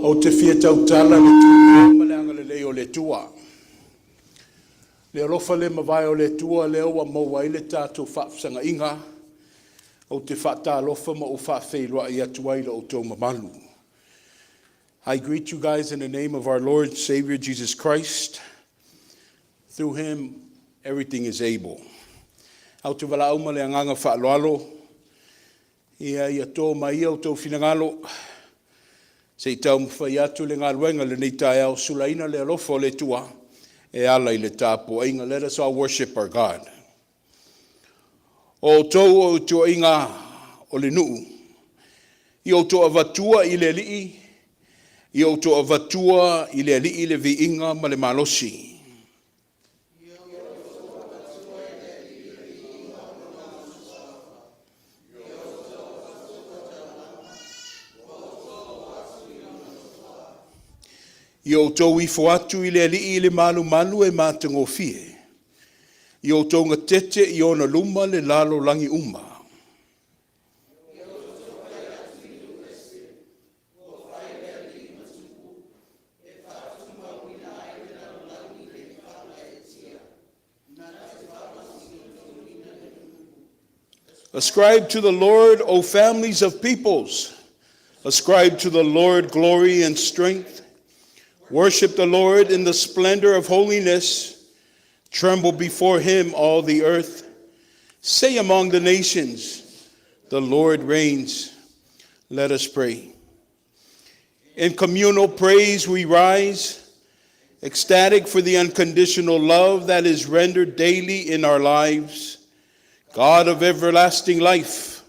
O te fia tautala le tua ma le anga le leo le tua. Le alofa le mawai o le tua leo wa mawai le tātou whaafsanga inga. O te whata alofa ma o whaafeilua i atuai le o tō mamalu. I greet you guys in the name of our Lord Savior Jesus Christ. Through him, everything is able. Au te wala auma le anganga whaaloalo. Ia tō mai au tō whinangalo. Se tau mwhai atu le ngā luenga le nei tae au sulaina le alofa le tua e ala I le tāpo inga. Let us all worship our God. O tau o tua inga o le nuu. I o toa vatua I le lii. I o toa vatua I le lii le vi inga ma le malosi. I o tau I foatu I le alii I le malu malu e mātango fie. I o tau ngatete I ona luma le lalo langi uma. Ascribe to the Lord, O families of peoples. Ascribe to the Lord glory and strength. Worship the Lord in the splendor of holiness. Tremble before him, all the earth. Say among the nations, the Lord reigns. Let us pray. In communal praise we rise, ecstatic for the unconditional love that is rendered daily in our lives. God of everlasting life,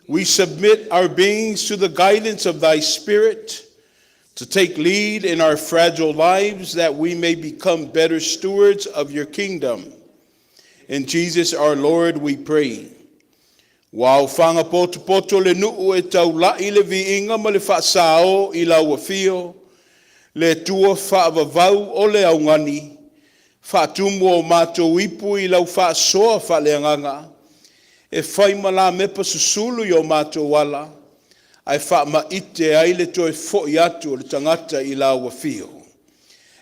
we submit our beings to the guidance of thy Spirit, to take lead in our fragile lives that we may become better stewards of your kingdom. In Jesus our Lord we pray. Wao whanga poto le nuu e tau lai le viinga ma le whaasao I lau afio, le tua whaavavau o le aungani, whaatumu o mātou ipu I lau whaasoa whaleanganga, e whaima la mepa susulu I o mātou wala, ai wha ite ai le toi fo'i atu o le tangata I lau afio.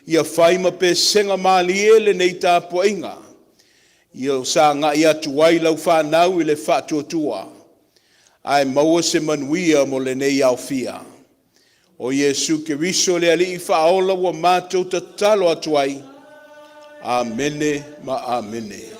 Ia whaima pe senga malie le nei tāpua inga. Ia sa ngā I atu wai lau whanau I le whaatuatua. Ai maua se manuia mo le nei au fia. O Yesu ke riso le ali I whaola wa mātou tatalo atu ai. Amene ma amene.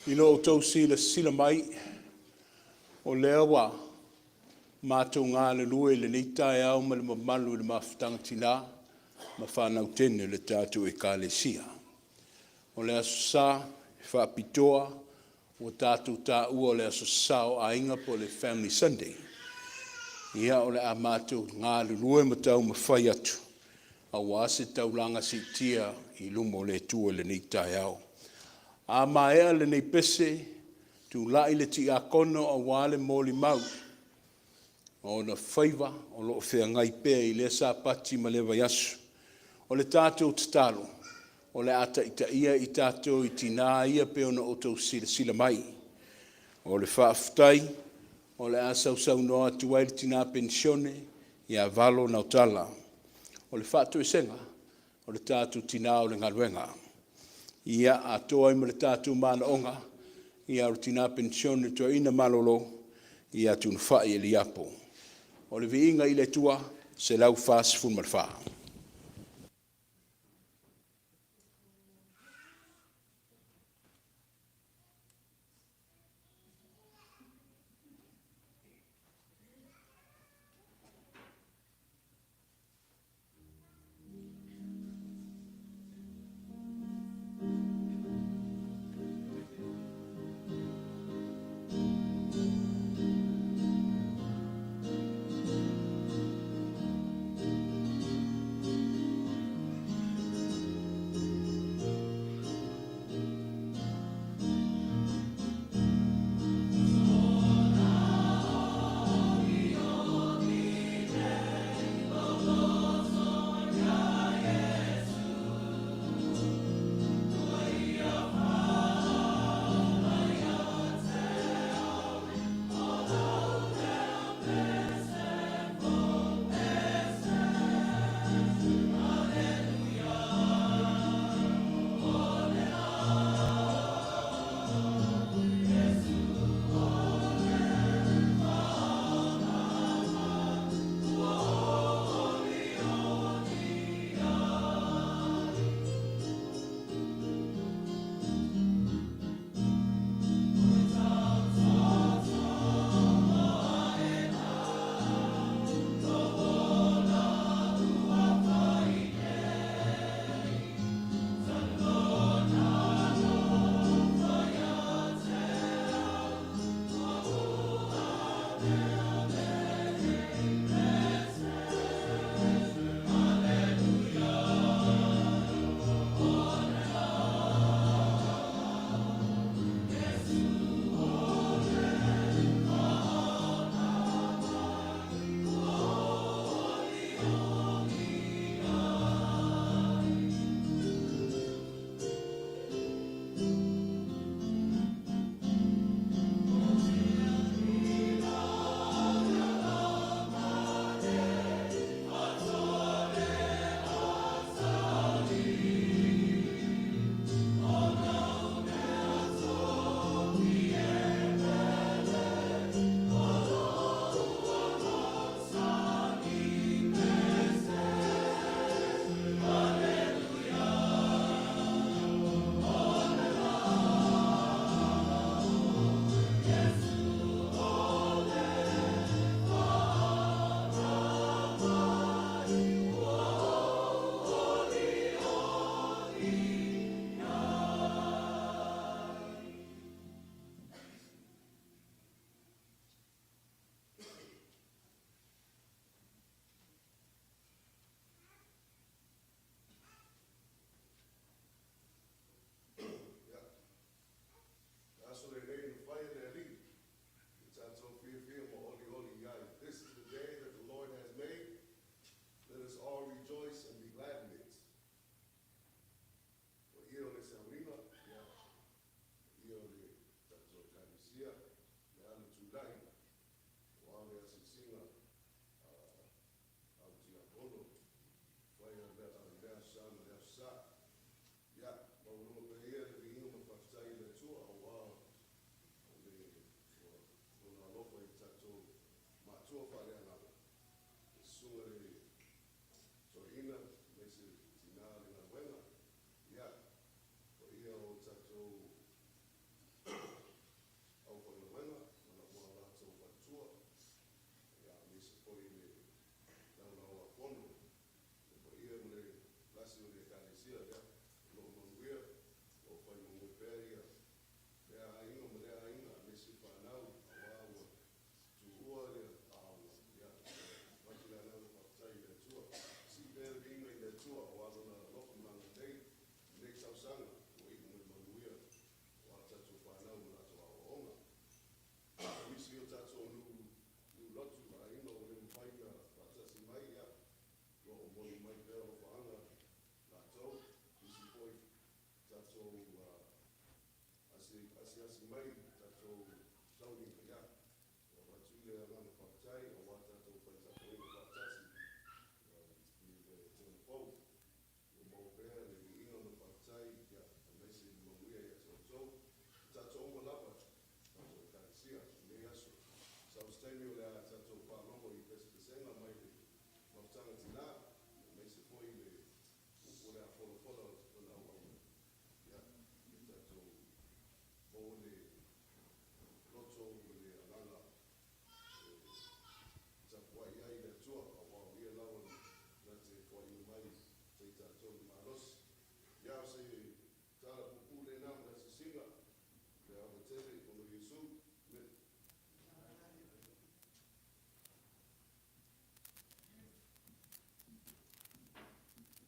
Ilo o tau sila mai, o lea wa, mātou ngā le lue le neitai au ma le mamalu le mawhitanga tina, ma whanau tene le tātou e kālesia. O le aso sā, whaapitoa, o tātou tā ua o le aso sā o ainga po le Family Sunday. Ia o le a mātou ngā le lue ma tau ma whai atu, a wāse tau langa si tia i lumo le tua le neitai au. A maea le nei pese, tu lai le ti a kono a wale moli mau. O na whaiva, o lo whea ngai pēa i le sa pati ma lewa yasu. O le tātou tatalo, o le ata ita ia i tātou i tina ia pēo na otou sila mai. O le whaaftai, o le asau sau noa tuai le tina pensione, ia valo na utala. O le whaatou senga, o le tātou tina o le galuega. Ia atoa i ma le tātou mana onga, ia o tina pensione to ina malolo, ia tunu whai e liapo. O le viinga i le tua, se lau whas fun malwha.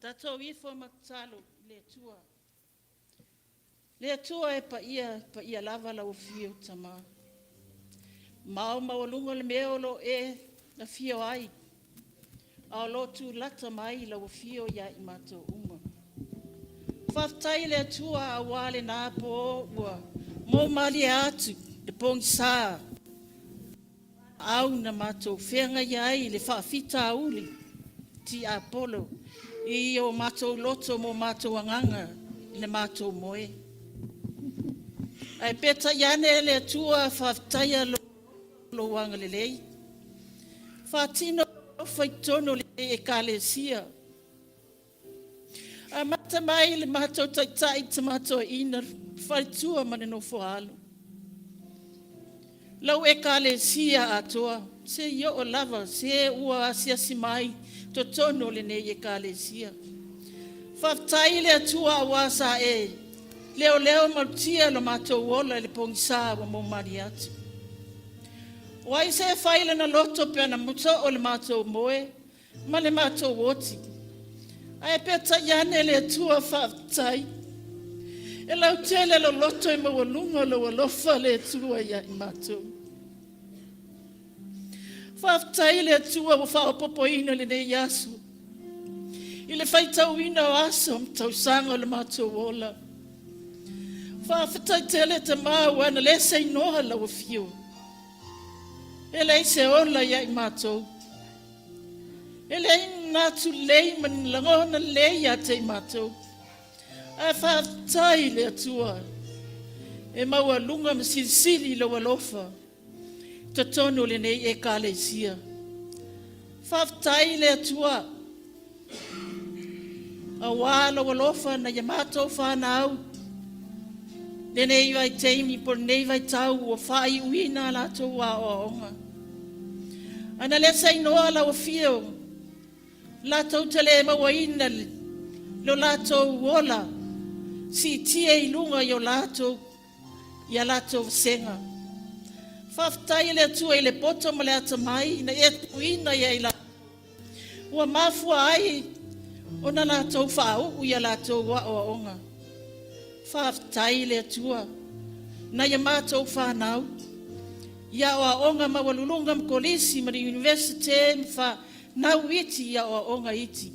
Tato wifo maksalo letua. Letua e pa ia lava la ufio tama. Mao mawalunga le meolo e na fio ai. Ao lotu lata mai la ufio ya imato uma. Faftai letua awale na po ua. Mo mali atu de pongsa. Au na mato fenga yai le fafita uli. Ti Apollo. I o mato loto mo mato anganga le mato moe. Ai peta yane le tua faftaya lo wanga le lei. Fatino faitono le ekalesia. A mata mai le mato taitai tamato ina faitua maneno foalo. Lau ekalesia atoa. Se yo o lava, se ua asia simai. Totono le ne ekalesia. Faftai le atua awasa e. Leo marutia lo mato wola le pongisa wa mo mariatu. Wai se faile na loto pe na muto o le mato moe. Ma le mato woti. Ai peta yane le atua faftai. E lau tele lo loto e mawalunga lo walofa le atua ya imato. Faftai le atua wa fao popo ina le ne yasu. Ile fai tau ina o asom tau sanga le mato wola. Faftai tele te maa wana le se inoha la wafio. Ele se ola ya imato. Ele natu lei man langona le ya te imato. A faftai le atua. E maua lunga msilisili lo walofa. Totono le nei ekalesia. Faftai le atua. Awala walofa na yamato whanau. Le nei vai teimi por nei vai tau o whai uina la to wa o onga. Ana le sai noa la o fio. La to tele ma waina lo la to wola. Si tie ilunga yo la to ya la to senga. Faftai le tua le poto ma le atamai na e uina ya ila. Ua mafua ai ona la tau whao uia la tau wa o onga. Faftai le tua na ya mātou whanau. Ia o onga mawalulunga mkolisi ma university mfa nau iti ya o onga iti.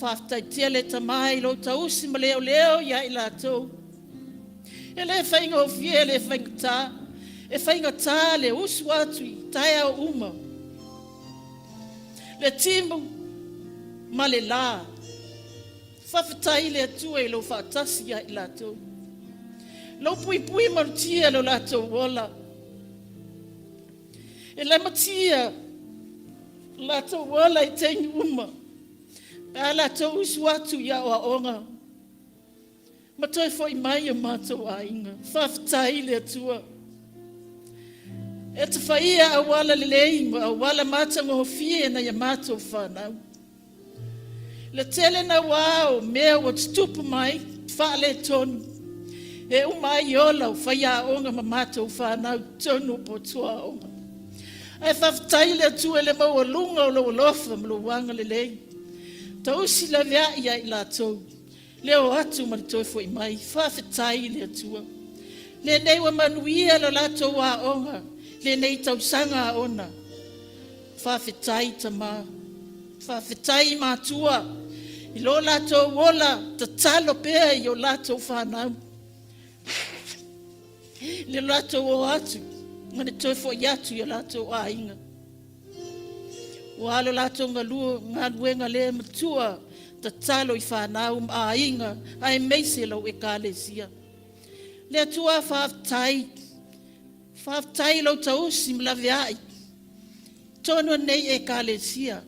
Faftai tia le tamai lo tausi ma leo ya ila tau. Ele whainga o fie le whainga ta. E whainga tā le usu atui, tae au uma. Le timu, ma le la. Whawhatai le atua e lo whaatasi ya i lato. Lo pui marutia lo lato wola. E le matia, lato wola i teini uma. A lato usu atu ya o onga. Ma toi foi mai o mato a inga. Whawhatai le atua. E te whaia a wala lelei ma a wala matanga ho fie na ya mātou whanau. Le tele na wao mea wa tutupu mai whale tonu. E umai ola o whaia onga ma mātou whanau tonu po tua onga. Ai whawhatai le atu ele maua lunga o lo lofa ma lo wanga lelei. Ta usi la vea ia i la tau. Leo atu ma le toi foi mai whawhatai le atua. Le nei wa manuia lo la tau wa onga. Le nei tau sanga ona. Whawhetai tama. Whawhetai mātua. I lo lato wola te talo pea i o lato whanau. Le lato o atu, ngane toi fo iatu i o lato a inga. O alo lato ngaluenga le matua te talo i whanau a inga, ai meise lau e kālesia. Le atua whaftai lau tausi mlawe ai. Tono nei e kālesia.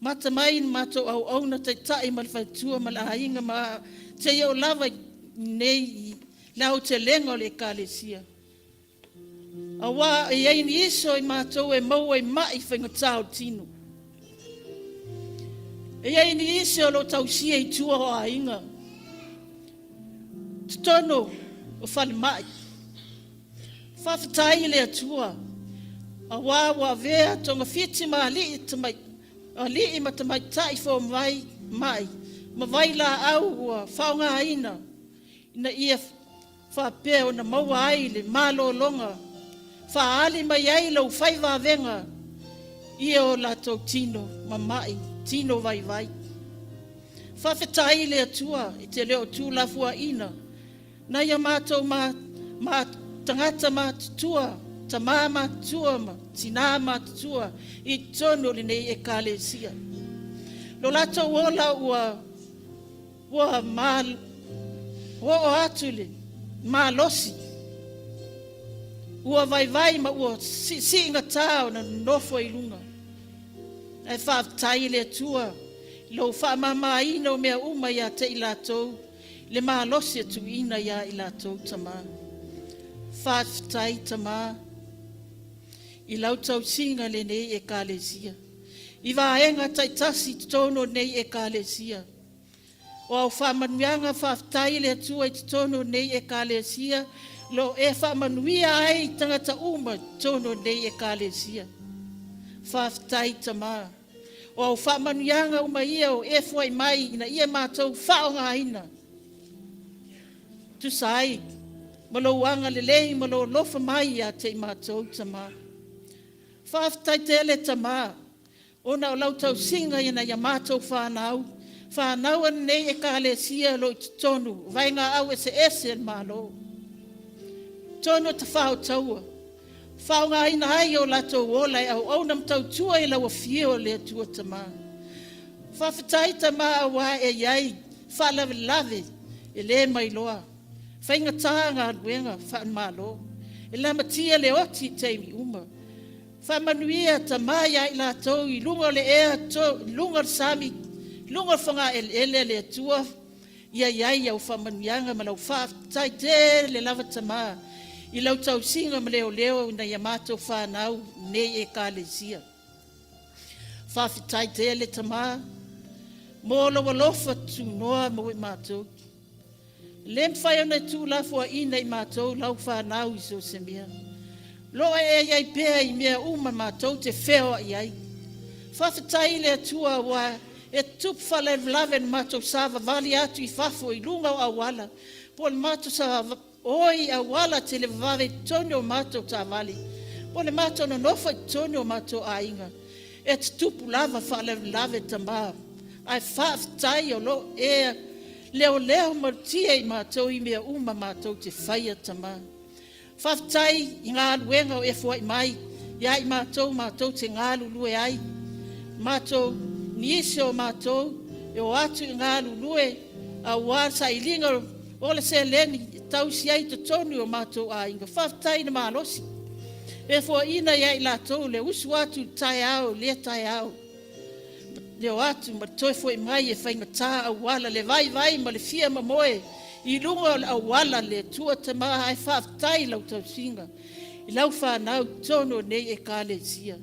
Mata mai mato au auna te tai malwhaitua malainga ma te iau lava nei lau te lengo le kālesia. Awa e aini iso i mato e mau e mai whaingatau tino. E aini iso lo tausia i tua o ainga. Tono o whale mai. Whawhatai le atua. Awa wa vea tonga fiti ma li tamai. Ali ma tamai tai fo mai. Ma vai la au ua whaonga aina. Ina ia whapea o na maua ai le malo longa. Whaali mai ai lau whaiva venga. Ia o lato tino mamai. Tino vai. Whawhatai le atua i te leo tū lafua ina. Na ia mātou ma tangata mātutua, ta mā mātua ma, tina mātutua, i tono le nei e kālesia. Lo lato wola ua o atule, mā losi. Ua vai ma ua si inga tāo na nofo i lunga. Ai whaatai le atua, lo whaamama ina o mea uma ia te i latou, le mā losi atu ina ia i latou tamā. Whaatai tamā, i lau tau singa le nei e kālesia. I wāenga taitasi tono nei e kālesia. O au whaamanuianga whaatai le atua i tono nei e kālesia, lo e whaamanuia ai tangata uma tono nei e kālesia. Whaatai tamā. O au whaamanuianga uma ia o e fwai mai ina ia mātou whaonga ina. Tu sai, malo wanga lelei, malo lofa mai a te mātou tamā. Whaatai tele tamā, ona o lau tau singa ina ia mātou whanau. Whanau an nei e kālesia lo i tonu, vainga au ese an mālo. Tono ta whao taua. Whaonga ina ai o lato wolai au aunam tau tua i lau a fio le atua tamā. Whaatai tamā a wā e iai, whalawe e le mai loa. Whainga tā ngā ruenga whaan mālo. E la matia le oti teimi uma. Whamanuia tamā ia i lato i lunga le ea to, lunga sami, lunga whanga ele le atua. Ia iai au whamanuianga ma lau whaatai te le lava tamā. I lau tau singa ma leo na ia mātou whanau nei e kālesia. Whaatai te le tamā. Mō lawa lofa tu noa mo i mātou. Lem whai ona tū lafua ina i mātou lau whanau i so se mea. Loa e iai pēa i mea uma mātou te wheo i ai. Whawhatai le atua wa e tup whale vlaven mātou sāwa vali atu i whafo i lunga o awala. Po le mātou sāwa oi awala te le vave tone o mātou tā vali. Po le mātou na nofa i tone o mātou a inga. E te tupu lava whale vlave tamā. Ai whawhatai o lo e leo martia i mātou i mea uma mātou te whaia tamā. Whawhatai i ngā luenga o e fwai mai, ia i mātou te ngā lulue ai. Mātou ni ise o mātou, e o atu i ngā lulue, a wā sa i linga o le se leni, tau si ai te tonu o mātou a inga. Whawhatai na mālosi. E fwai ina ia i lātou, le usu atu tai au, le tai au. Leo atu ma toi foi mai e whainga tā au wala le vai ma le fia ma moe i lunga au wala le tua te maa ai whaatai lau tau singa i lau whanau tono nei e kālesia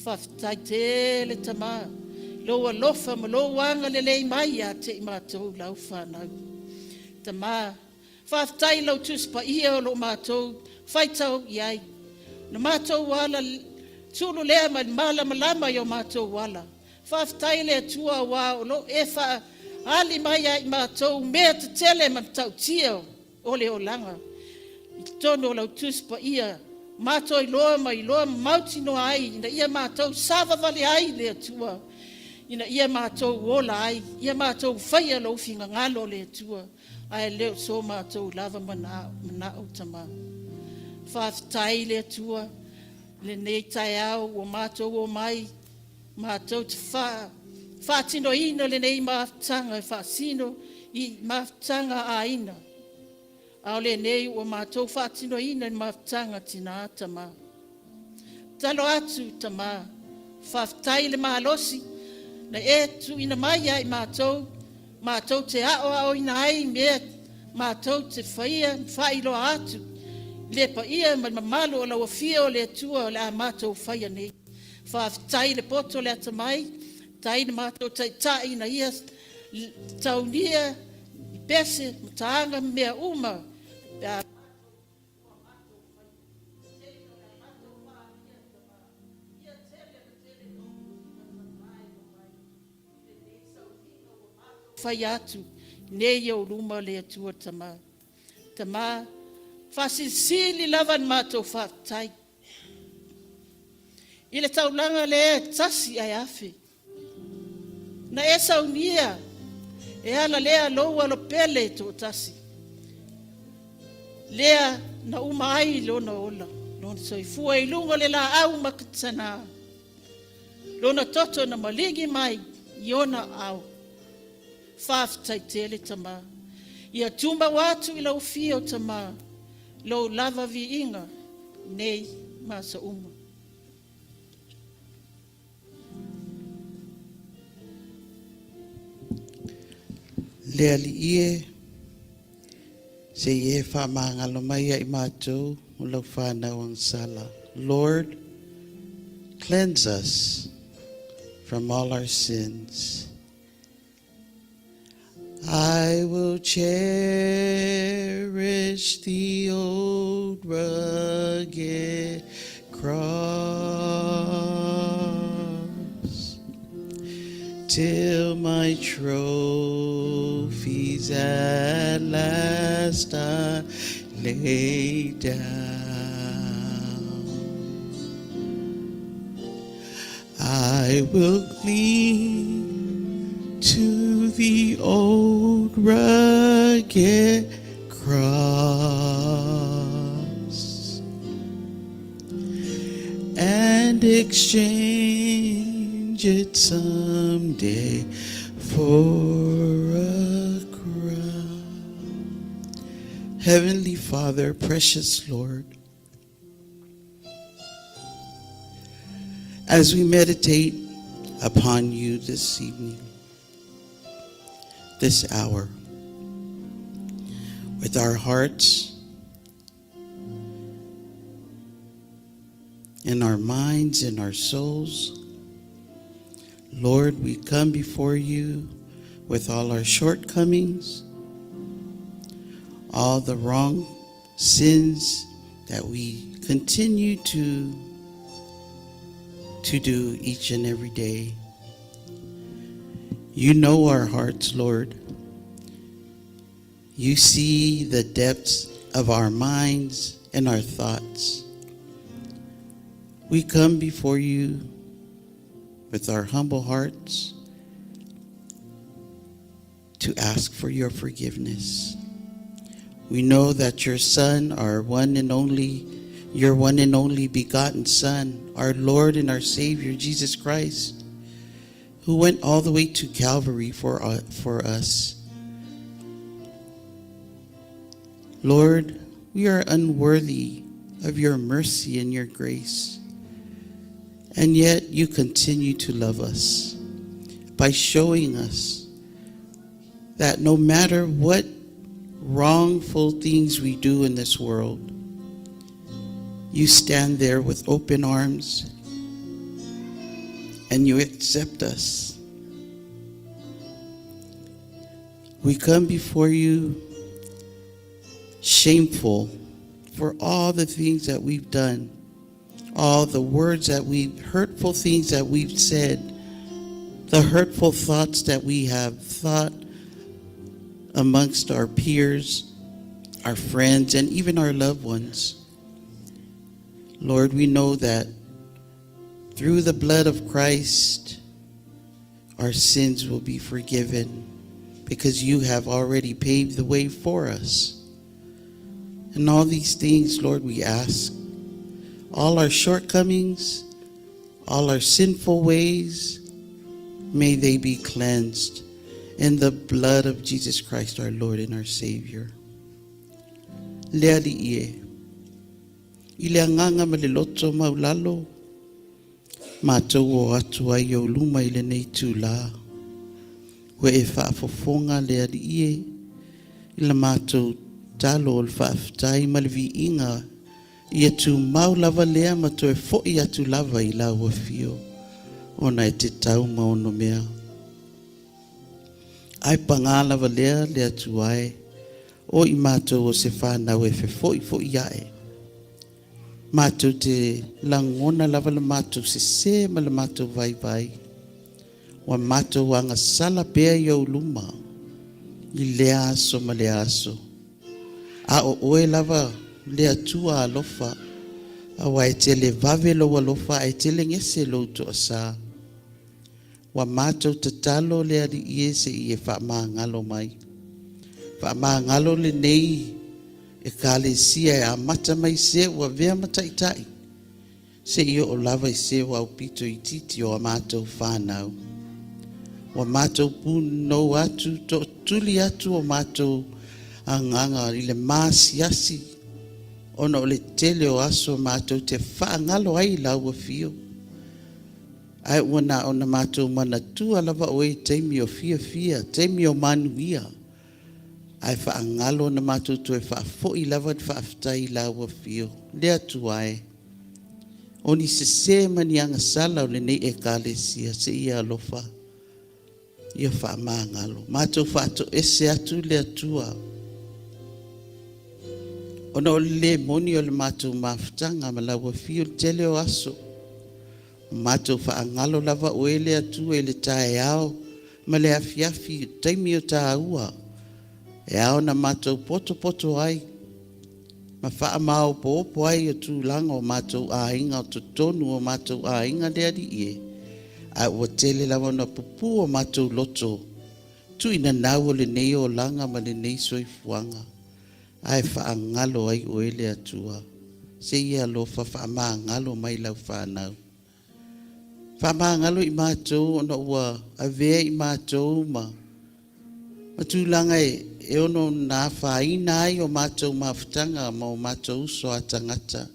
whaatai tele ta maa loa lofa ma loa wanga le lei mai a te i mātou lau whanau ta maa whaatai lau tuspa ia o lo mātou whaitau i ai na mātou wala tulu lea ma malama i o mātou wala Whaatai le atua wā o lo e wha ali mai ai mātou mea te tele ma tau tia o le o langa. I tono lau tuspa ia mātou i loa mauti no ai na ia mātou sawa vale ai le atua. ina ia mātou ola ai, ia mātou whaia lo finga ngalo le tua, ai leo so mātou lava manao tama. Whaafitai le tua, le nei tai au o mātou o mai, mātou te whaatino ina le nei maafitanga e whaasino i maafitanga a ina. Ao le nei o mātou whaatino ina i maafitanga tina tama. Talo atu tama, whaafitai le mahalosi, na tu ina mai ai mātou te ao ina ai mea, mātou te whailo atu, le pa ia mamalo o lau fia o le tua o le a mātou whaia nei. Whaafitai le poto le atamai, tai na mātou tai na ia, taunia, pese, mataanga mea uma, whai atu, nei au luma le atua tama. Tama, whasisili lawan mātou whaatai. I le taulanga le tasi ai afe. Na e saunia, e ala lea loua lo pele to tasi. Lea na uma ai lona ola, lona soifua i lungo le la au makatana. Lona toto na malingi mai, iona au. Whaafitai tele tama. Ia tumba watu i lau fio tama. Lo lava vi inga. Nei masa uma. Le ali ie. Se ie whamangalo mai ai mātou. O lau whanau ang sala. Lord, cleanse us from all our sins. I will cherish the old rugged cross till my trophies at last I lay down. I will cling to the old rugged cross and exchange it someday for a crown. Heavenly Father, precious Lord, as we meditate upon you this evening, this hour, with our hearts and our minds and our souls, Lord, we come before you with all our shortcomings, all the wrong sins that we continue to do each and every day. You know our hearts, Lord. You see the depths of our minds and our thoughts. We come before you with our humble hearts to ask for your forgiveness. We know that your Son, your one and only begotten Son, our Lord and our Savior, Jesus Christ, who went all the way to Calvary for us. Lord, we are unworthy of your mercy and your grace, and yet you continue to love us by showing us that no matter what wrongful things we do in this world, you stand there with open arms and you accept us. We come before you shameful for all the things that we've done, all the hurtful things that we've said, the hurtful thoughts that we have thought amongst our peers, our friends, and even our loved ones. Lord, we know that through the blood of Christ, our sins will be forgiven because you have already paved the way for us. And all these things, Lord, we ask. All our shortcomings, all our sinful ways, may they be cleansed in the blood of Jesus Christ, our Lord and our Savior. Lea di ie. Ile anganga maliloto maulalo. Mātou o atu ai o luma ile nei tūlā. Ue e whaafofonga lea di ie. Ila mātou talo o whaafitai malivi inga. Ia tu mau lava lea ma to e fo'i atu lava I la ua fio. Ona e te tau maono mea. Ai panga lava lea tu ai. O I mātou o se whanau e fe fo'i ae. Mātou te langona lava la mātou se ma la mātou vai. Wa mātou anga sala pea I au luma. I lea aso ma lea aso. A o oe lava lea tua alofa. Awa e tele vave lo alofa e tele ngese lo to asa. Wa mātou tatalo lea di ie se I e whaamangalo mai. Whaamangalo le nei e kale sia e amata mai se wa vea mataitai. Se I o lava I se wa upito I titi o a mātou whanau. Wa mātou puno atu to tuli atu o mātou anganga I le māsiasi. Ona o le tele o aso mātou te whaangalo ai la ua fio. Ai wana ona mātou mana tua lava oe teimi o fia, teimi o manuia. Ai whaangalo na mātou tu e whaafoi lava te whaafitai la ua fio. Lea tu ai. Oni se mani anga sala o le nei e kālesia se ia alofa. Ia whaamangalo. Mātou whaato ese atu lea tua. Ona o le moni o le mātou mawhitanga ma la ua fio tele o aso. Mātou whaangalo lava o ele atu e le tae ao ma le afiafi taimi o ta ua. E ao na mātou poto ai. Ma wha mau po ai o tūlanga o mātou a inga o tonu o mātou a inga lea di ie. A ua tele lawa na pupu o mātou loto. Tu ina nau o le nei o langa ma le nei soifuanga. Ai whaangalo ai o ele atua. Se ia lofa whaamangalo mai lau whanau. Whaamangalo I mātou ona ua avea I mātou ma. Ma tūlanga e ono nā whaina ai o mātou mawhitanga ma o mātou uso a tangata.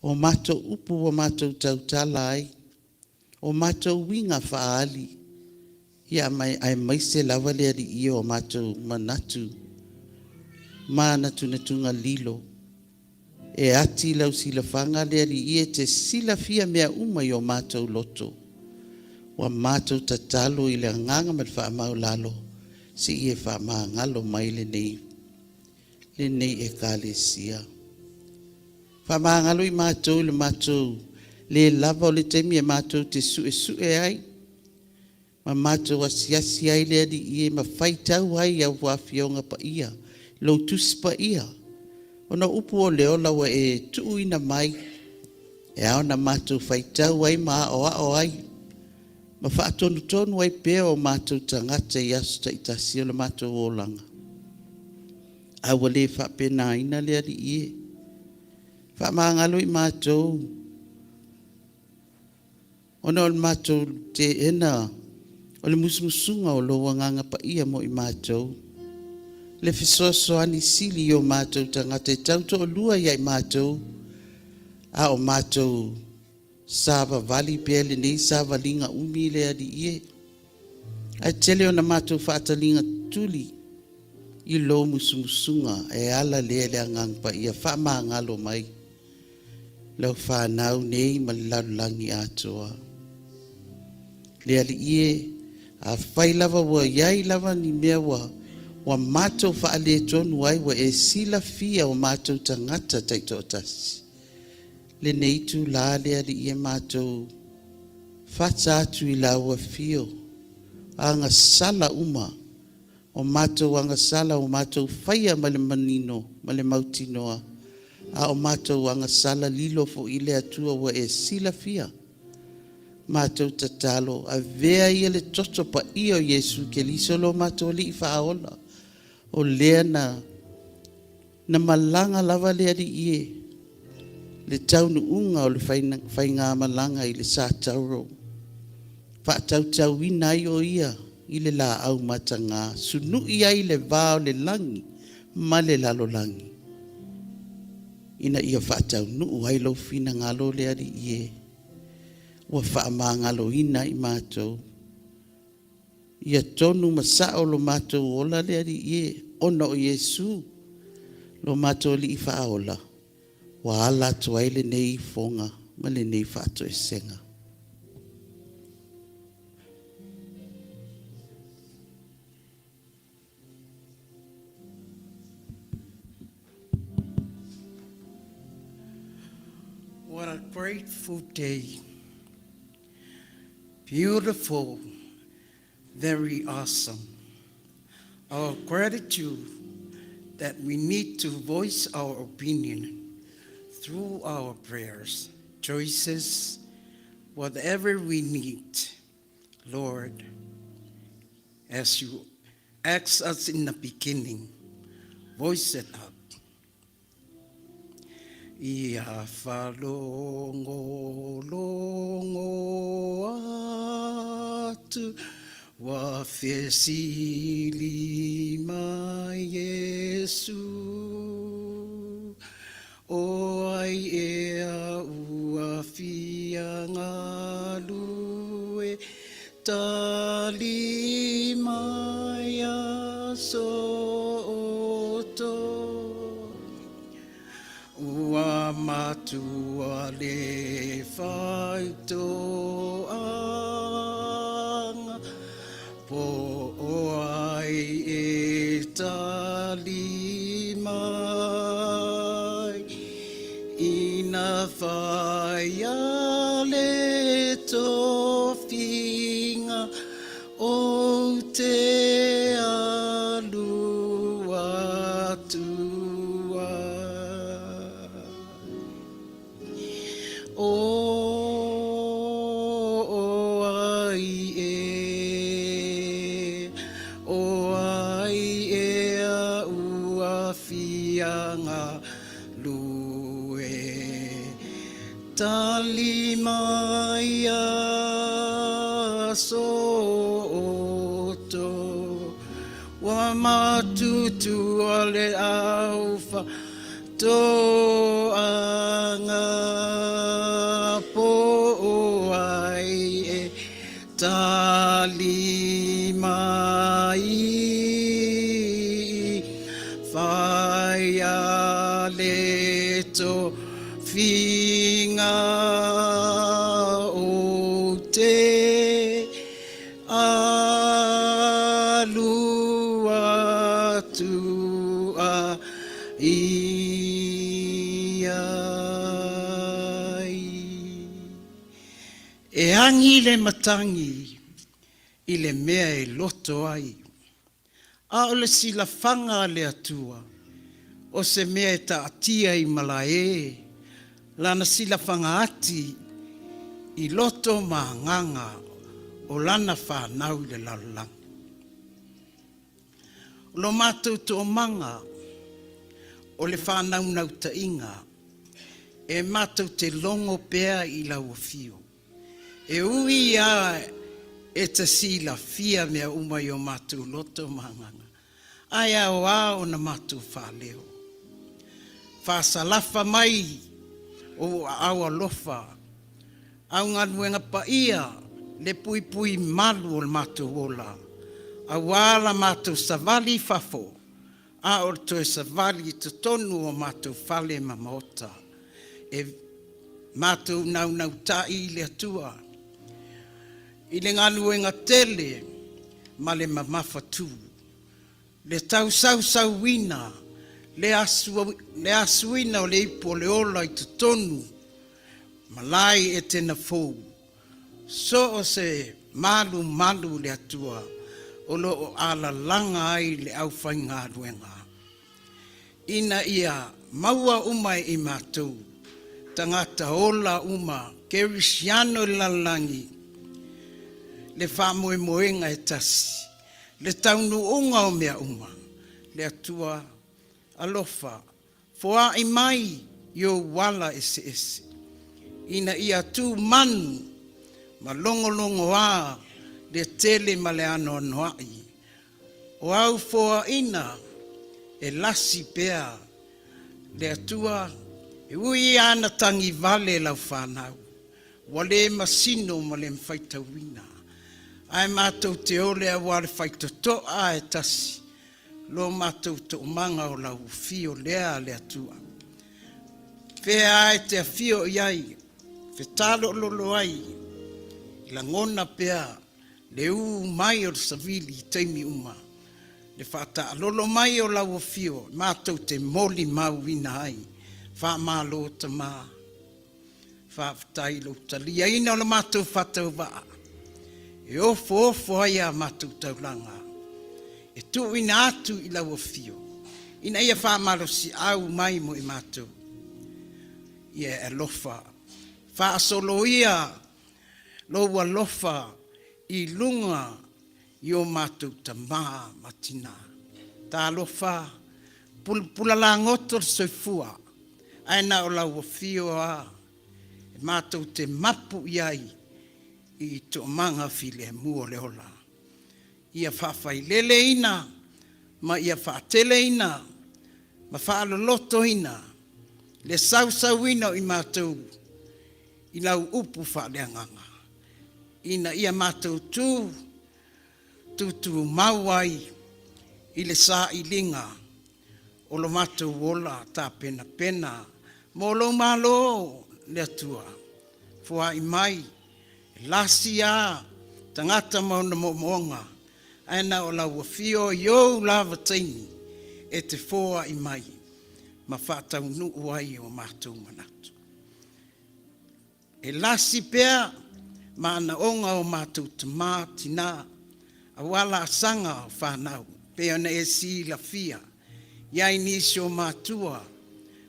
O mātou upu o mātou tautala ai. O mātou winga whaali. Ia mai ai maise lawa lea di ia o mātou manatu. Mā natu natunga lilo. E ati lau sila whanga lea di ia te sila fia mea uma I o mātou loto. Wa mātou tatalo I le nganga mal whaamau lalo. Se ie whaamangalo mai le nei e kālesia. Whaamangalo I mātou le mātou le lava o le teimi e mātou te sue ai. Ma mātou asiasi ai lea di ie ma whaitau ai au wafionga pa ia. Lo tusi pa ia. Ona upu o leo lawa e tuuina mai. E ao na mātou whaitau ai ma o ai. Ma whaatonu ai pēo o mātou tangata I asu ta itasi o le mātou o langa. Awa le whapena ina lea di ie. Whamangalo I mātou. Ona o le mātou te ena. O le musumusunga o loa nganga pa ia mo I mātou. Le fisoso ani sili o mātou tangata e tauto o lua I mātou. A o mātou. Sava vali pele nei sava linga umi lea di ie. Ai tele o na mātou whaatalinga tuli. I lo musumusunga e ala lea lea ngang pa ia whamangalo mai. Lau whanau nei malalangi atoa. Lea li ie a whai lava wa iai lava ni mea wa mātou whaale tonu ai wa e sila fia o mātou tangata taito otasi. Le nei tu la lea di ie mātou whata atu I la ua fio. Anga sala uma. O mātou anga sala o mātou whaia ma le manino, ma le mautinoa. A o mātou anga sala lilo fo I le atua wa e sila fia. Mātou tatalo, a vea ia le toto pa ia o Yesu ke liso lo mātou li i whaola. O lea na malanga lava lea di ie. Le taunu unga o le whainga malanga i le sa tauro. Whaatau ina i o ia i le la au matanga. Sunu ia i le vao le langi, ma le lalo langi. Ina ia whaatau nuu ai lo fina ngalo lea di ie. Wa whaamangalo ina i mātou. Ia tonu masao lo mātou ola lea di ie. Ona o Yesu lo mātou li i whaola. Wa ala tuai le nei fonga, ma le nei whaato e senga. What a grateful day. Beautiful, very awesome. Our gratitude that we need to voice our opinion through our prayers, choices, whatever we need. Lord, as you asked us in the beginning, voice it up. Ia whalongo longo atu wa fesili mai Yesu o ai ea ua fia ngalue tali mai asoto ua matua le whaitoanga po o ai e tali mai ina whaia le tofinga o te alu atua. Talimaya soto wa matutu ale aufa to anga po ai talimai faya leto finga o te alua tua iai. E angi le matangi i le mea e loto ai. A o le sila fanga le atua o se mea e taatia i malae. Lana sila whangaati i loto maanganga o lana whanau le lalang. Lo mātou tō manga o le whanau nau ta inga e mātou te longo pēa i lau fio. E ui a e te sila fia mea umai o mātou loto maanganga. Ai au a o na mātou whaleo. Whasalafa mai o awa lofa, au nganuenga pa ia, le pui pui malu o le mātou ola, a wala mātou savali fafo, a o to e savali to tonu o mātou fale mamota, e mātou nau tai le atua, i le nganuenga tele, ma le mamafatu, le tau sau wina, le asuina o le ipo le ola i te tonu, malai Etena fou. So o se malu le atua, o lo o ala langa ai le au whai ngā ruenga. Ina ia maua umai i mātou, tangata ola uma, kerisiano lalangi, le whamoe moenga e tasi, le taunu unga o mea uma, le atua alofa, foa i mai yo wala ese. Ina ia tu manu, ma longo a, le tele ma le ano noai. O au foa ina, e lasi pea, le atua, e ui ana tangi vale lau whanau. Wale masino ma le mwhaita wina. Ai mātou te ole a wale whaita toa e tasi. Lo mātou to manga o lau fio lea le atua. Pea ai te fio iai, fe talo lolo ai, la ngona pea, le mai o savili teimi uma. Le whata lolo mai o lau fio, mātou te moli mauina ai, wha mālo ta mā, wha whatai lo talia, ina o la mātou whatau waa. E ofo ai a mātou taulanga. E tu ina atu i lau fio. Ina ia wha mālo si au mai mo i mātou. Ia e lofa. Wha asolo ia loa lofa i lunga i o mātou ta mā matina. Tā lofa pula la ngoto soifua. Aina o lau fio a e mātou te mapu iai i to manga file mua leola. Ia whawhai lele ina, ma ia whaatele ina, ma whaaloloto ina, le sau ina i mātou, i lau upu whaaleanganga. Ina ia mātou tu mauai, i le sā i linga, o lo mātou wola tā pena, mo lo malo le atua, fua i mai, lasi a, tangata mauna moonga, aina o lau fio yo lava taini, e te fua i mai, ma whātau nuu ai o mātou manatu. E lasi pea, ma ana onga o mātou te mā tina, a wala sanga o whanau, pea na e si la fia, iai nisi o mātua,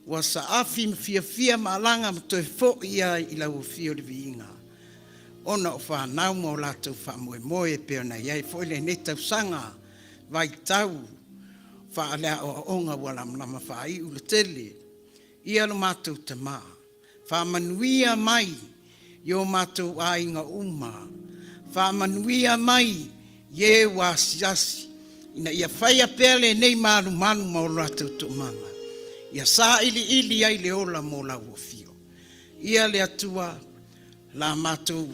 wa sa afi fia maalanga ma toi fo ia i lau fio le viinga. Ona o whanau mo lātou whamoe pea na iai fo ile netau sanga, vai tau, whaalea o onga wala mlama whai ule tele, ia lo mātou te mā, whamanuia mai, yo mātou ainga uma, whamanuia mai, ye wasiasi, ina ia whaia pele nei manu ma o lātou to manga, ia sā ili ai le ola mo lau o fio, ia le atua, la mātou,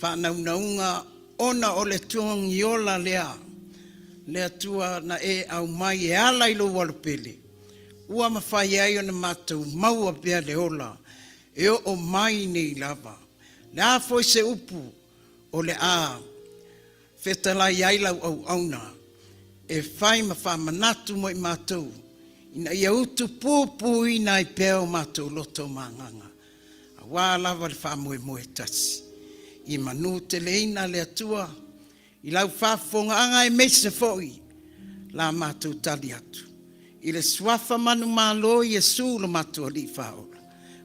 whanaunaunga, ona o le tuangi ola lea, le atua na e au mai e ala ilo walupele. Ua mawhai ai o na mātou maua pia le ola, e o mai nei lava. Le a foi se upu o le a whetalai ailau au auna, e whai ma whamanatu mo i mātou, ina ia utu pūpū ina i pēo mātou loto mānganga. A wā lava le whamoe tasi. I manu te leina le atua, i lau whafonga anga e meise foi, la mātou tali atu. I le swafa manu mālo i e sūlo mātou ali whaola,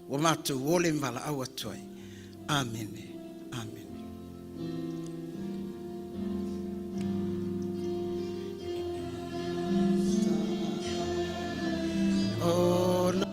wa mātou wole mwala au atuai. Amen. Amen. Oh, no.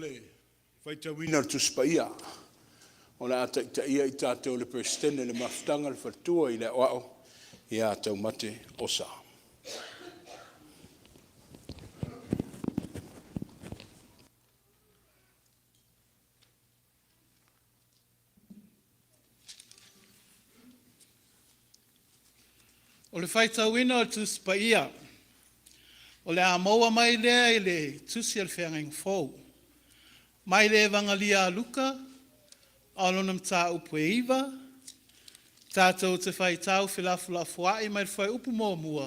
le faitawina tu spaia. Ona ata ta ia i tātou le presidente le maftanga le fatua i le wao i a tau mate osa. O le faitauina o tu spaia. O le amoa mai lea i le tusi al whiangeng fōu. Mai le vangalia Luka, alonam tā upu e iwa, tātou te whaitau whilafulafuai mai le whai upu mō mua,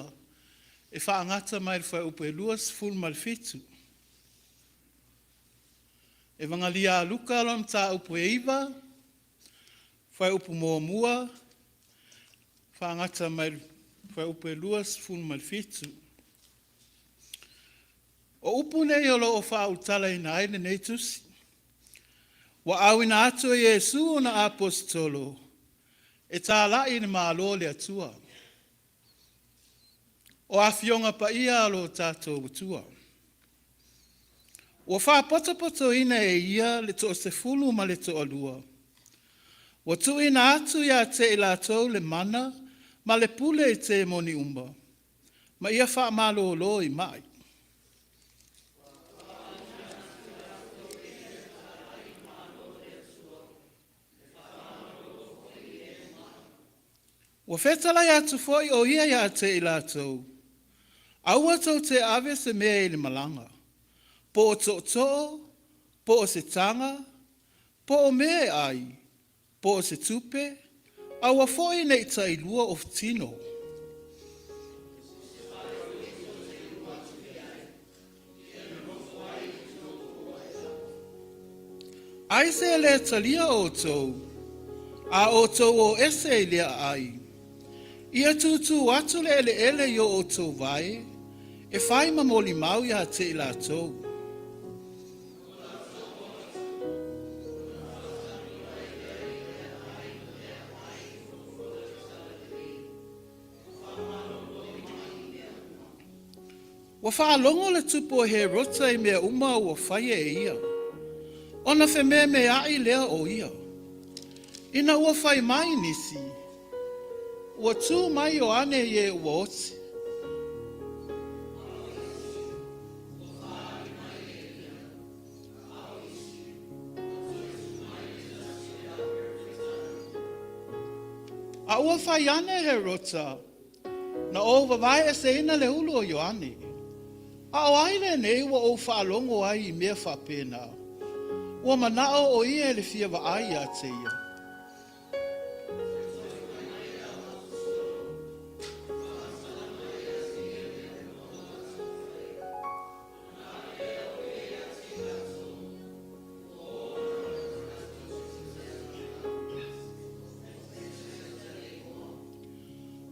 e whaangata mai le whai upu e luas ful mai le fitu. E vangalia Luka, alonam tā upu e iwa, whai upu mō mua, whaangata mai le whai upu e luas ful mai le fitu. O upu nei o lo o whautala i naile nei tusi. Wa awina atu e Yesu o na apostolo, e tā lai ni mālo le atua. O awhionga pa ia alo tātou utua. Wa wha poto ina e ia le to se fulu ma le to alua. Wa tu ina atu ia te i lātou le mana, ma le pule i te moni umba. Ma ia wha mālo lo i mai. Wa whetala ia tu foi o ia te i lātou. Aua tau te ave se mea i le malanga. Po o to, po o se tanga, po o mea ai, po o se tupe, aua foi nei ta i lua of tino. Ai se le talia o tou, a o tou o ese i lea ai. Ia tutu atu le ele yo o tō vai, e whai mamoli mau ia te i lātou. Wa whaalongo le tupo he rota i mea uma ua whai e ia. Ona whe me ai lea o ia. Ina ua whai mai nisi. Ua tū mai o ane ye ua oti. A ua whai ane he rota, na o wawai e se ina le ulu o Ioane. A o aile nei ua o whaalongo ai i mea whapena. Ua manao o ia le fia wa ai a te ia.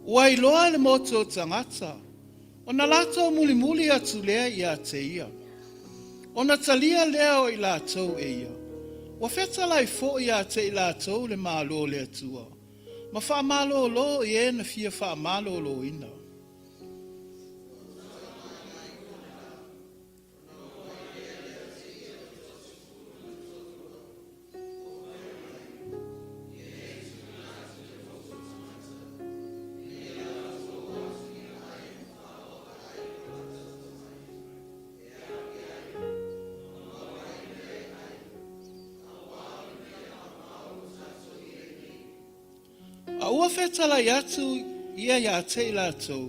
Ua iloa le moto tangata, o na lato muli atu lea i a te ia. O na talia lea o i lātou e ia. Ua whetala i fo i a te i lātou le mālo le atua. Ma wha mālo lo i e na fia wha mālo lo ina. A ua whetala i atu ia ia te i lātou.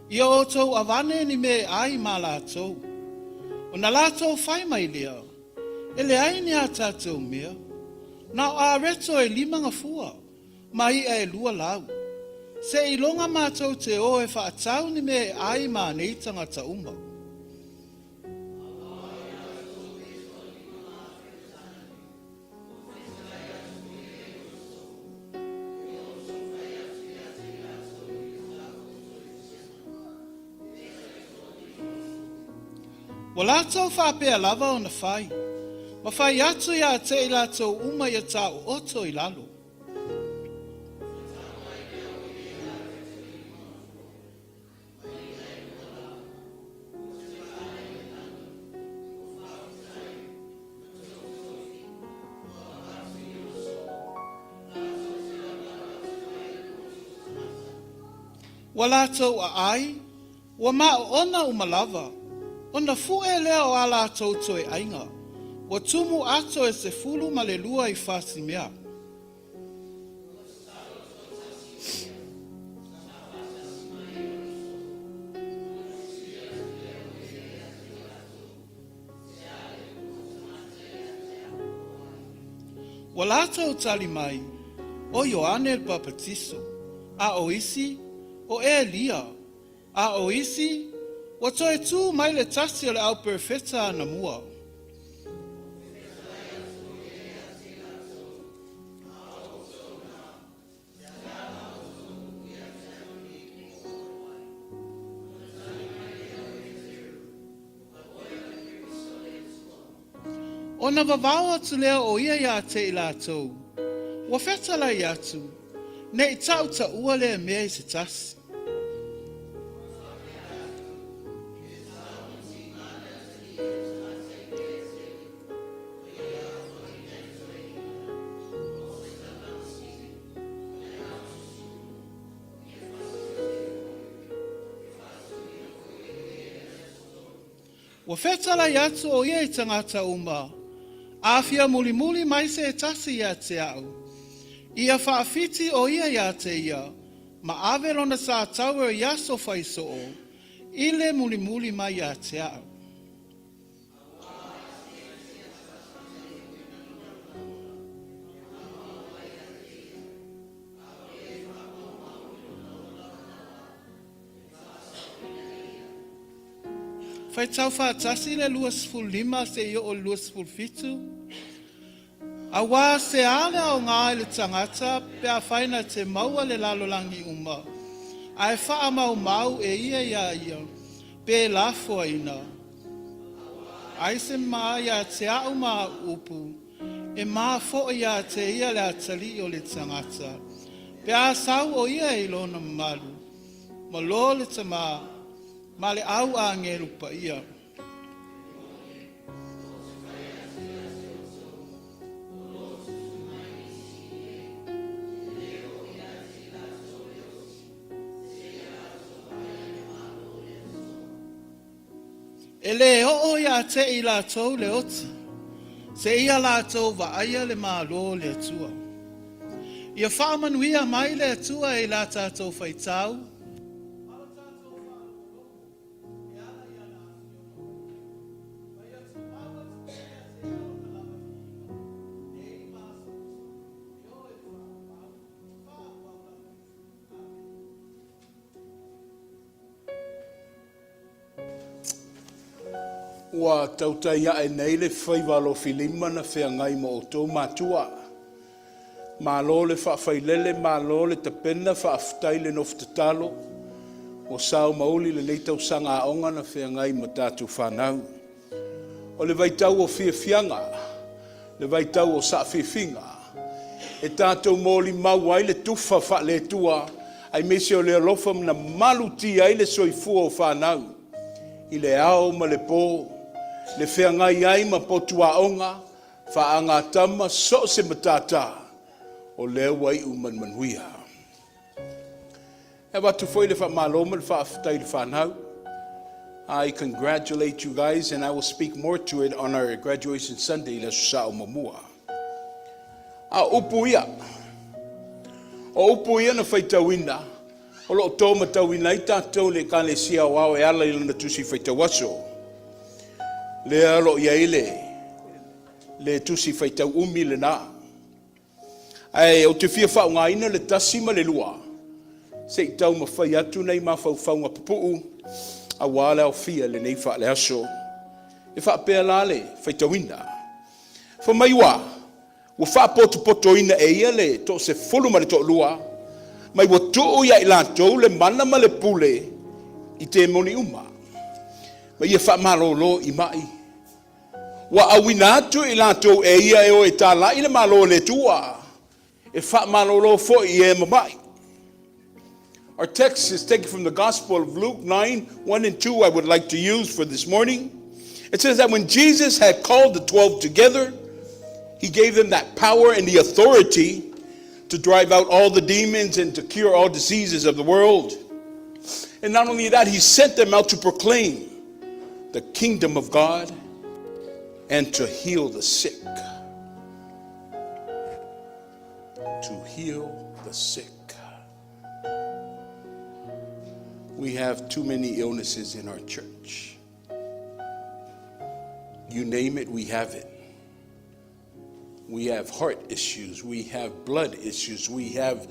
Ia o tau awane ni me ai mā lātou. O na lātou whai mai lea. E le ai ni a tātou mea. Nā a reto e 5 fua. Mai e 2 lau. Se i longa mātou te o e whaatau ni me ai mā nei tangata uma. Wa lātou whapea lava o na whai. Ma whai atu ia te i lātou uma ia tāu oto i lalo. Wa lātou a ai, wa mao ona umalawa, ona fue leo a lātou toe ainga, wa tumu ato e se fulu ma le lua I whasi mea. Wa lātou tali mai, o Ioane el Papatiso, a o isi, o Elia, a o isi, wa toe tū mai le tasi o le au perfeta na mua. Ona vavao atu leo o ia ia te I lātou, wa whetala I atu, ne I tau ta ua lea mea I se tasi. Wa whetala I atu o ia I tangata uma, Afia muli muli mai se tasi ia te au. Ia whaafiti o ia te ia, ma avelona sa taue ia so faiso o, ile muli muli mai ia te au. Fai tau whaatasi le 25 se I o 25. A wā se ale o ngā le tangata pe a whaina te maua le lalolangi uma. A e wha mau ia, pe lafo ina. Ai se maa ia te au maa upu, e maa fo ia te ia le atali o le tangata. Pe a sau o ia I lona malu, ma lo le te maa, ma le au a ngeru pa ia. E le o ia te I lātou le oti, se ia lātou wa aia le mālo le atua. Ia whaamanuia mai le atua I la tātou whaitau, Ua tautai a e nei le whaiwalo filima na whea ngai mo o tō mātua. Mā lo le whaafeilele, mā lo le tapena, whaaftai le nofta talo. O sao mauli le leitau sanga aonga na whea ngai mo tātou whanau. O le vaitau o whiawhianga, le vaitau o sa whiwhinga. E tātou mōli mau ai le tufa wha le tua, ai mese o le alofa na maluti ai le soifua o whanau. I le ao ma le pō, le whea ngai ai ma potua onga, whaanga tama so se matata, o leo wai uman manuia. E watu foi le wha maloma le whaafitai le whanau. I congratulate you guys, and I will speak more to it on our graduation Sunday, le susao mamua. A upu ia. O upu ia na whaitawina, o lo tōma tauina I tātou le kane sia wao e ala ilana tusi whaitawaso. Le alo ia le tusi whaitau umi le nā. Ai, o te fia whao ngā ina le tasima le lua. Se I tau ma whai atu nei ma whau whaunga papuu, a wale au fia le nei wha le aso. E wha pēr lale, whaitawina. Wha mai wā, wa wha poto ina e ia le to se fulu ma le to lua, mai wa tuu ia I lātou le mana ma le pule I te moni uma. Mai ia wha malolo I mai. Wa awina atu I lātou e ia e o e tā lai le malo le tua. E wha malolo fo I e mamai. Our text is taken from the Gospel of Luke 9:1 and 2 I would like to use for this morning. It says that when Jesus had called the 12 together, He gave them that power and the authority to drive out all the demons and to cure all diseases of the world. And not only that, he sent them out to proclaim the kingdom of God and to heal the sick. To heal the sick. We have too many illnesses in our church. You name it, we have it. We have heart issues, we have blood issues, we have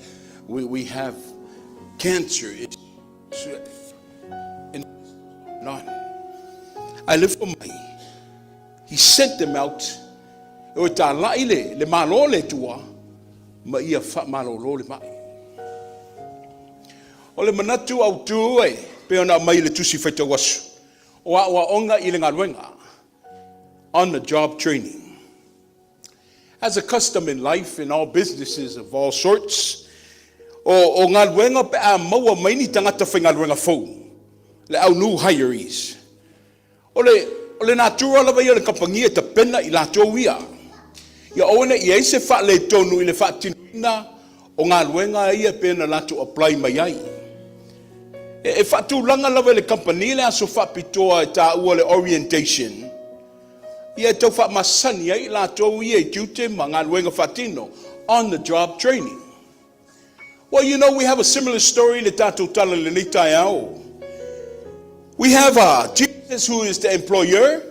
cancer issues. And none. I live for my. He sent them out. O ta laile le malo le tua ma ia fa malo le mai. O le manatu au tu e pe ona mai le tusi faita wasu. O a onga i le galuega on the job training. As a custom in life, in all businesses of all sorts, o galuega pe a maua mai ni tangata whai galuega fou. Le au new hirees. O le natura lava ia le kapangia ta pena i latou ia. Ia oene i eise wha le tonu i le wha tinuina o galuega ia pena latou apply mai ai. E whatulanga lava le company le aso whapitoa e tā ua le orientation. Ia tau whamasani ai lātou ia i tiute ma ngā luenga whatino on the job training. Well, you know, we have a similar story le tātou tala le nitai au. We have Jesus who is the employer.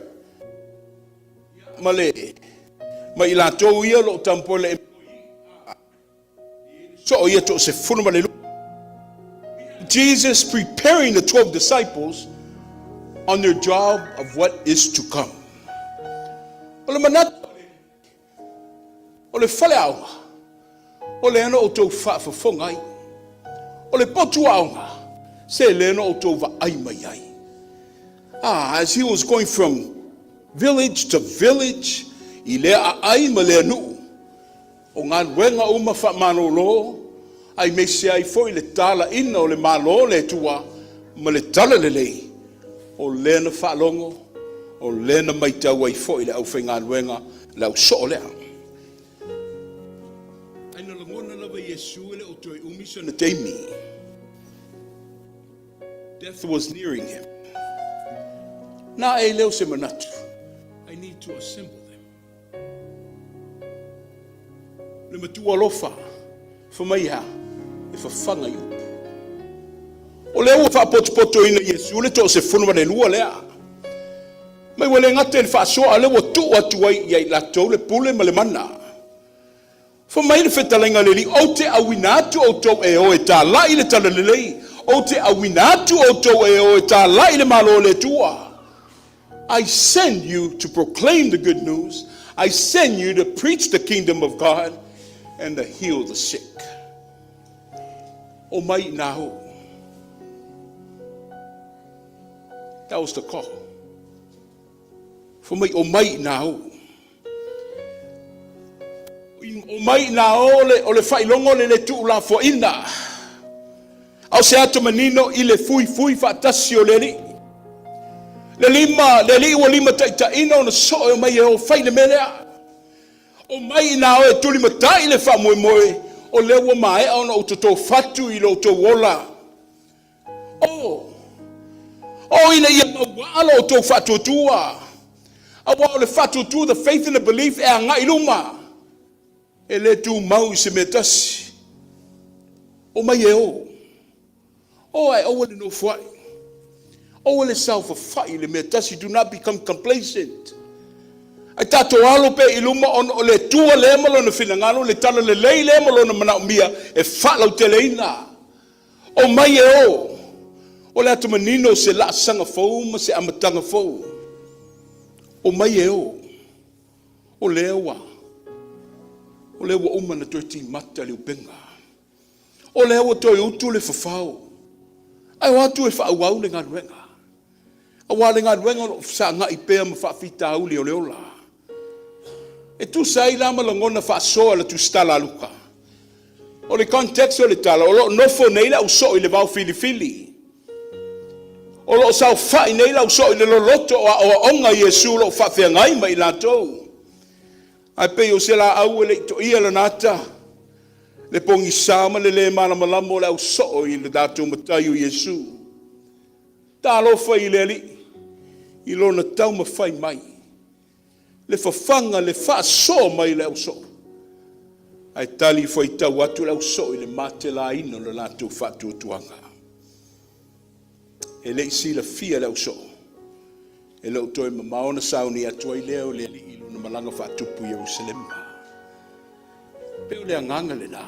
Ma i lātou ia lo tampo le employee. So ia to se funuma le Jesus preparing the 12 disciples on their job of what is to come. Ole manat, ole fale aunga, ole ano o tau wha whafongai, ole potu aunga, se le ano o tau wa ai mai ai. As he was going from village to village, I lea ai ma lea nuu, o ngā ruenga uma wha mano lo, ai me se ai foi le tala ina o le malo le tua, ma le tala le lei, o le na wha longo, o lena mai tau ai foi le au whainga luenga le au so lea. Aina langona lava Yesu ele o toi umisa na teimi. Death was nearing him. Na e leo se manatu. I need to assemble them. Le matua lofa, whamaiha, e whawhanga iu. O leo wa whapotopoto ina Yesu le to se whunuma le lua lea. Mai wale ngate le whaasoa le wa tu atu ai iai latou le pule ma le mana. Fa mai le whetalenga le li o te awina atu o tau e o e tā lai le tala le lei. O te awina atu o tau e o e tā lai le malo le tua. I send you to proclaim the good news. I send you to preach the kingdom of God and to heal the sick. O mai naho. That was the call. For me, o mai nao. O mai nao o le whailongo le tu la fo ina. Au se ato manino i le fui whaatasi o le li. Le li ua lima taita ina o na so o mai e o whaile melea. O mai nao e tuli matai le wha moe moe. O le ua mai au na utoto fatu i lo to wola. O ina ia mawalo o to fatu tua. Awa le fatu tu the faith and the belief e anga iluma. E le tu mau se metasi. O mai e o. O ai o le no fai. O le self of fai le metasi, do not become complacent. Ai tato alo pe iluma on o le tua le malo na finangalo le tala le lei le malo na mana umia e falau te leina. O mai e o. O le atu manino se la sanga fou ma se amatanga fou. O mai e o. O lewa. O lewa uma na toi mata le upenga. O lewa toi utu le fafau. Ai watu e whaauau le ngaruenga. A wale ngaruenga sa nga ipea ma whaafita uli o leola. E tu sai lama langona whaasoa la tu stala luka. O le context o le tala. O lo nofo neila uso i le vau fili. O lo sao fai nei lau so i le loloto o onga Yesu lo whawhia ngai mai lātou. Ai pe o se la au e le to ia la nata. Le pongi sama le mana malamo le au so i le dātou matai o Yesu. Talo fai leli. Ilo na tau ma fai mai. Le fafanga le fa so mai le so. Ai tali foi tau atu le so i le mate la ino le latu fatu tuanga. E le isi le fia le so. E le utoi ma maona sauni atu ai leo le li ilu na malanga fatu pu Jerusalem. Peu le anganga le la.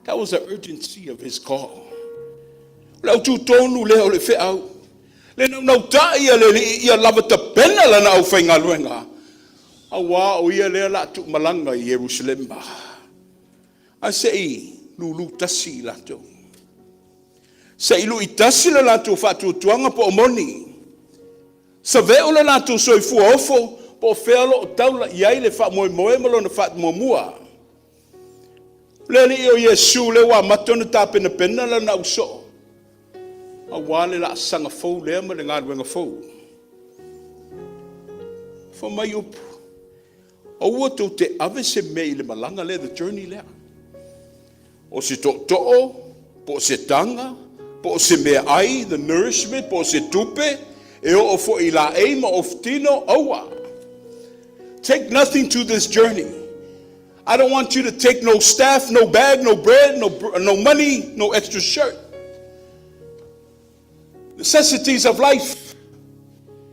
That was the urgency of his call. Lau tu tonu leo le fe au. Le nau ta ia le ia lava ta pena la na au whainga luenga. Awa o ia lea la tu malanga i Jerusalem ba. A sei lulu tasi lato. Sei lu itasi la lato fatu tuanga po omoni. Sa veo la lato soi fuofo po fealo o taula iai le fa moe moe malo na fat moa. Leli o Yesu le wa matona tapena pena la na uso. A wale la sanga fou le ma le ngā ruenga fou. For mai upu. O wato te ave se mei le malanga le the journey lea. O se to'o, po se tanga, po se mea ai, the nourishment, po se tupe, e o fo i la eima of tino awa. Take nothing to this journey. I don't want you to take no staff, no bag, no bread, no money, no extra shirt. Necessities of life.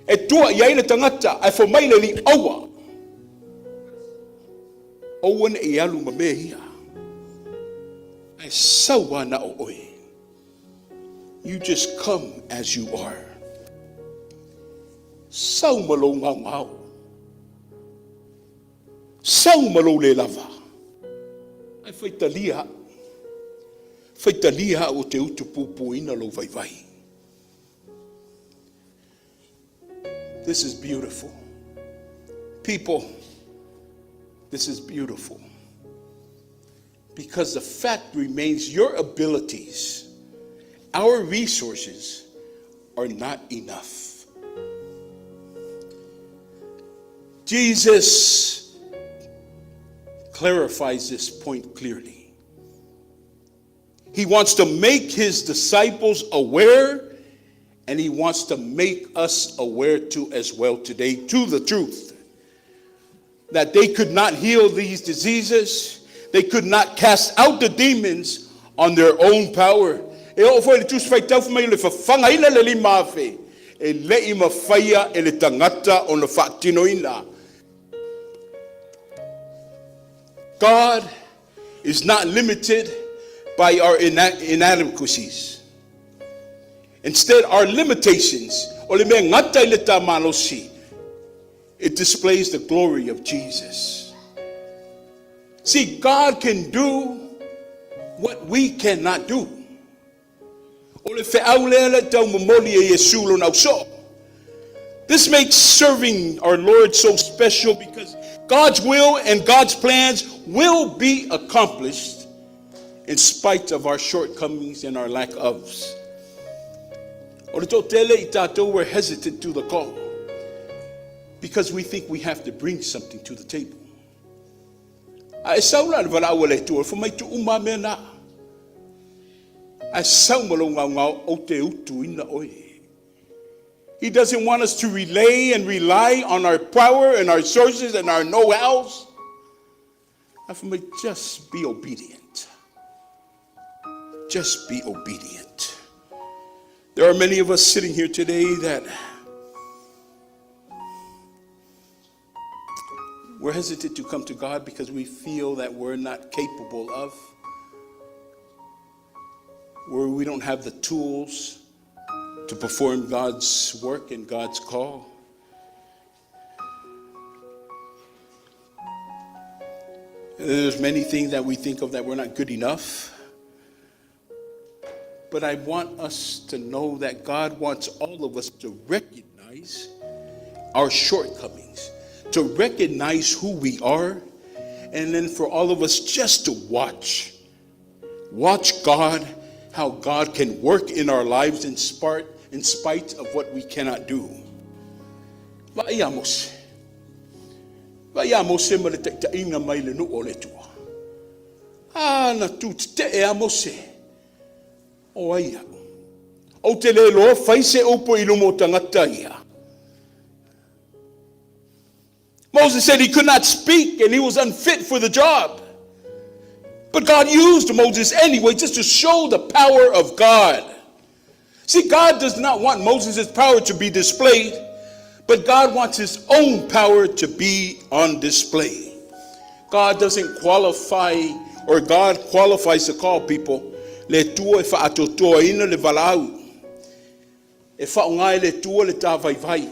E tua iai le tangata, ai fo mai le li awa. Owen e alu ma mea. Ai sawa na o oe. You just come as you are. Sau malo ngau ngau. Sau malo le lava. Ai faitalia. Faitalia o te utu pupuina lo vai vai. This is beautiful. People, this is beautiful. Because the fact remains your abilities, our resources are not enough. Jesus clarifies this point clearly. He wants to make his disciples aware, and he wants to make us aware too as well today to the truth that they could not heal these diseases, they could not cast out the demons on their own power. E o foi le tu fai tau mai le fanga ila le lima fe e le ima faia e le tangata o le fatinoina. God is not limited by our inadequacies. Instead, our limitations, it displays the glory of Jesus. See, God can do what we cannot do. This makes serving our Lord so special because God's will and God's plans will be accomplished in spite of our shortcomings and our lack ofs. We're hesitant to the call because we think we have to bring something to the table. He doesn't want us to relay and rely on our power and our sources and our know-hows. Just be obedient. Just be obedient. There are many of us sitting here today that we're hesitant to come to God because we feel that we're not capable of, where we don't have the tools to perform God's work and God's call. There's many things that we think of that we're not good enough. But I want us to know that God wants all of us to recognize our shortcomings, to recognize who we are, and then for all of us just to watch God, how God can work in our lives in spite of what we cannot do. Vayamos se maletaina mai le no ole tua. Na tu te e amose. O aia. O te le loa faise upo ilumo tangata ia. Moses said he could not speak and he was unfit for the job. But God used Moses anyway just to show the power of God. See, God does not want Moses' power to be displayed, but God wants his own power to be on display. God doesn't qualify, or God qualifies to call people le tua e whaatotoa ina le walau. E whaungai le tua le tā vaivai.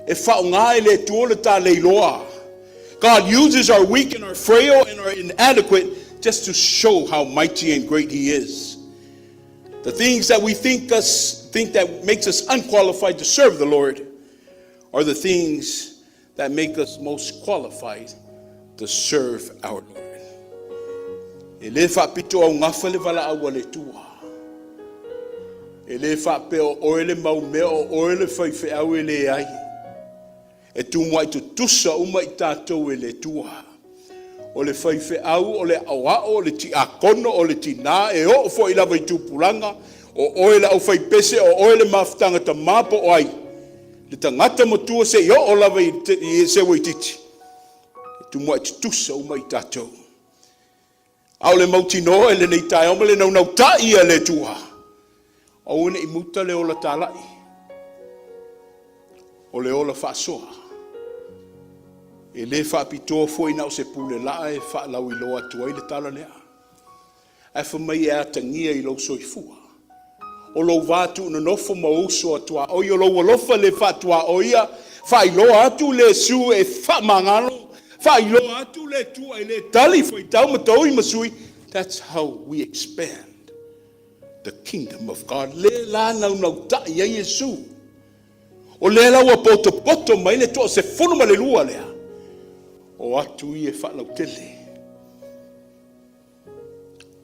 E whaungai le tua le tā leiloa. God uses our weak and our frail and our inadequate just to show how mighty and great he is. The things that we think that makes us unqualified to serve the Lord are the things that make us most qualified to serve our Lord. E le whapito au ngafa le wala aua le tua. E le whape o oele mau mea o oele whaiwhi au e le ai. E tu mai tu tusa uma i tātou e le tua. O le whaiwhi au, o le awao, o le ti akono, o le ti nā, e o fo i lawa i tūpuranga, o oele au whaipese, o oele mawhtanga ta mapo o ai. Le tangata matua se i o lawa i se waititi. E tu mai tu tusa uma i tātou. Au le mauti noa e le nei tai oma le nau ta ia le tua. O une i muta le ola tālai. O le ola whaasoa. E le whaapitoa fwoi nao se pule laa e whaalau i loa tuai le tala lea. E whamai e atangia i lau soifua. O lau vātu na nofo mauso atua. O i o lau alofa le whaatua o ia. Whailoa atu le su e whaamangano. Whailoa atu le tua e le tali fwoi tau matau i masui. That's how we expand the kingdom of God. Le la nau ta ia Yesu. O le la wa poto mai le to se fono ma le lua lea. O atu i e whalau tele.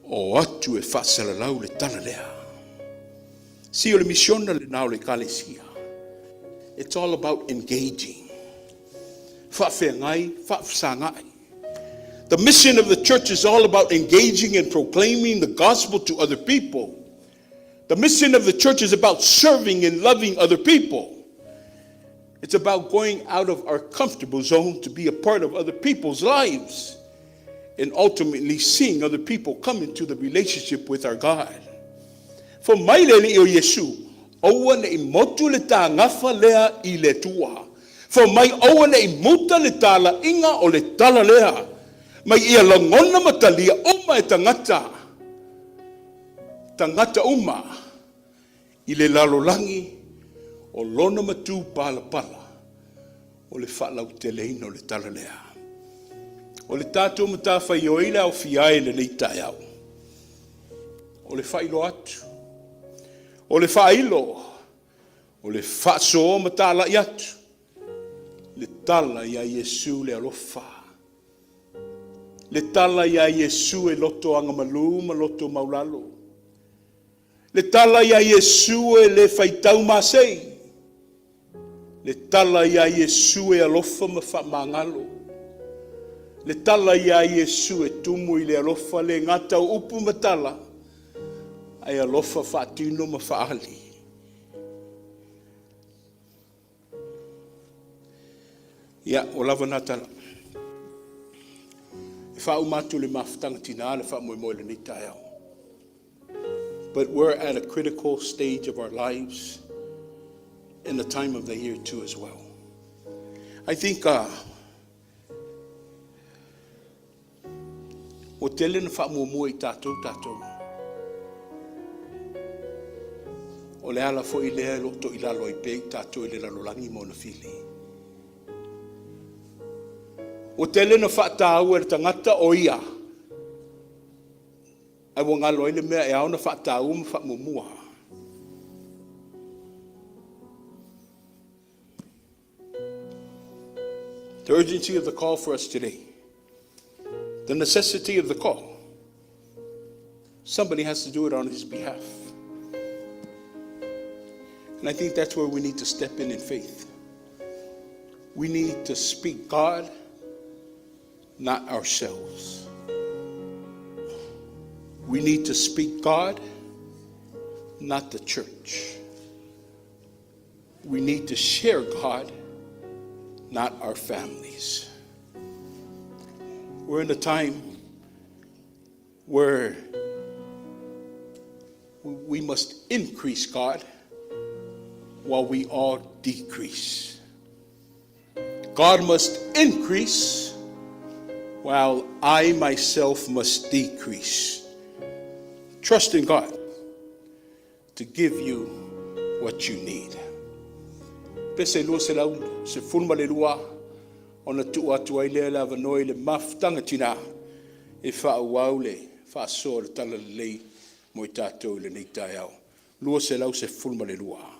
O atu e whasalalau le tala lea. Si o le misiona le nao le kalesia. It's all about engaging. Whawhengai, whawsangai. The mission of the church is all about engaging and proclaiming the gospel to other people. The mission of the church is about serving and loving other people. It's about going out of our comfortable zone to be a part of other people's lives and ultimately seeing other people come into the relationship with our God. For mai lele o Yesu, oua ne imotu le tā ngafa lea I le tua. For mai oua ne imuta le tāla inga o le tala lea. Mai ia langona matalia uma e tangata. Tangata uma I le lalolangi o lona matu pala pala o le whalau te leino le tala lea. O le tātou mata whai o ila o fiae le leitai au. O le whailo atu. O le whailo. O le whaso mata ala I atu. Le tala ia Yesu le alofa. Le tala ia Yesu e loto anga malu ma loto maulalo. Le tala ia Yesu e le whaitau masei. Le tala ia Yesu e alofa ma whamangalo. Le tala ia Yesu e tumu I le alofa le ngata upu matala. Ai alofa whaatino ma whaali. Ia, o lava nā tala. E whaumatu le mawhtanga tina le whaamoe le ni tai au. But we're at a critical stage of our lives in the time of the year too as well. I think o tele na whaamuamua I tātou. O le ala fo I lea loto I lalo I pei tātou I le lalolangi mo na fili. O tele na whaatau e tangata o ia. Ai wa ngalo ile mea e au na whaatau ma whaamumua. The urgency of the call for us today. The necessity of the call. Somebody has to do it on his behalf. And I think that's where we need to step in faith. We need to speak God, not ourselves. We need to speak God not the church. We need to share God, not our families. We're in a time where we must increase God while we all decrease. God must increase while I myself must decrease. Trust in God to give you what you need. Pese lua se lau, se fulma le lua, ona tu atu ai lea lava noi le maftanga tina, e wha wau le, wha so le tala le lei, mo i tātou le nei tai au. Lua se lau se fulma le lua.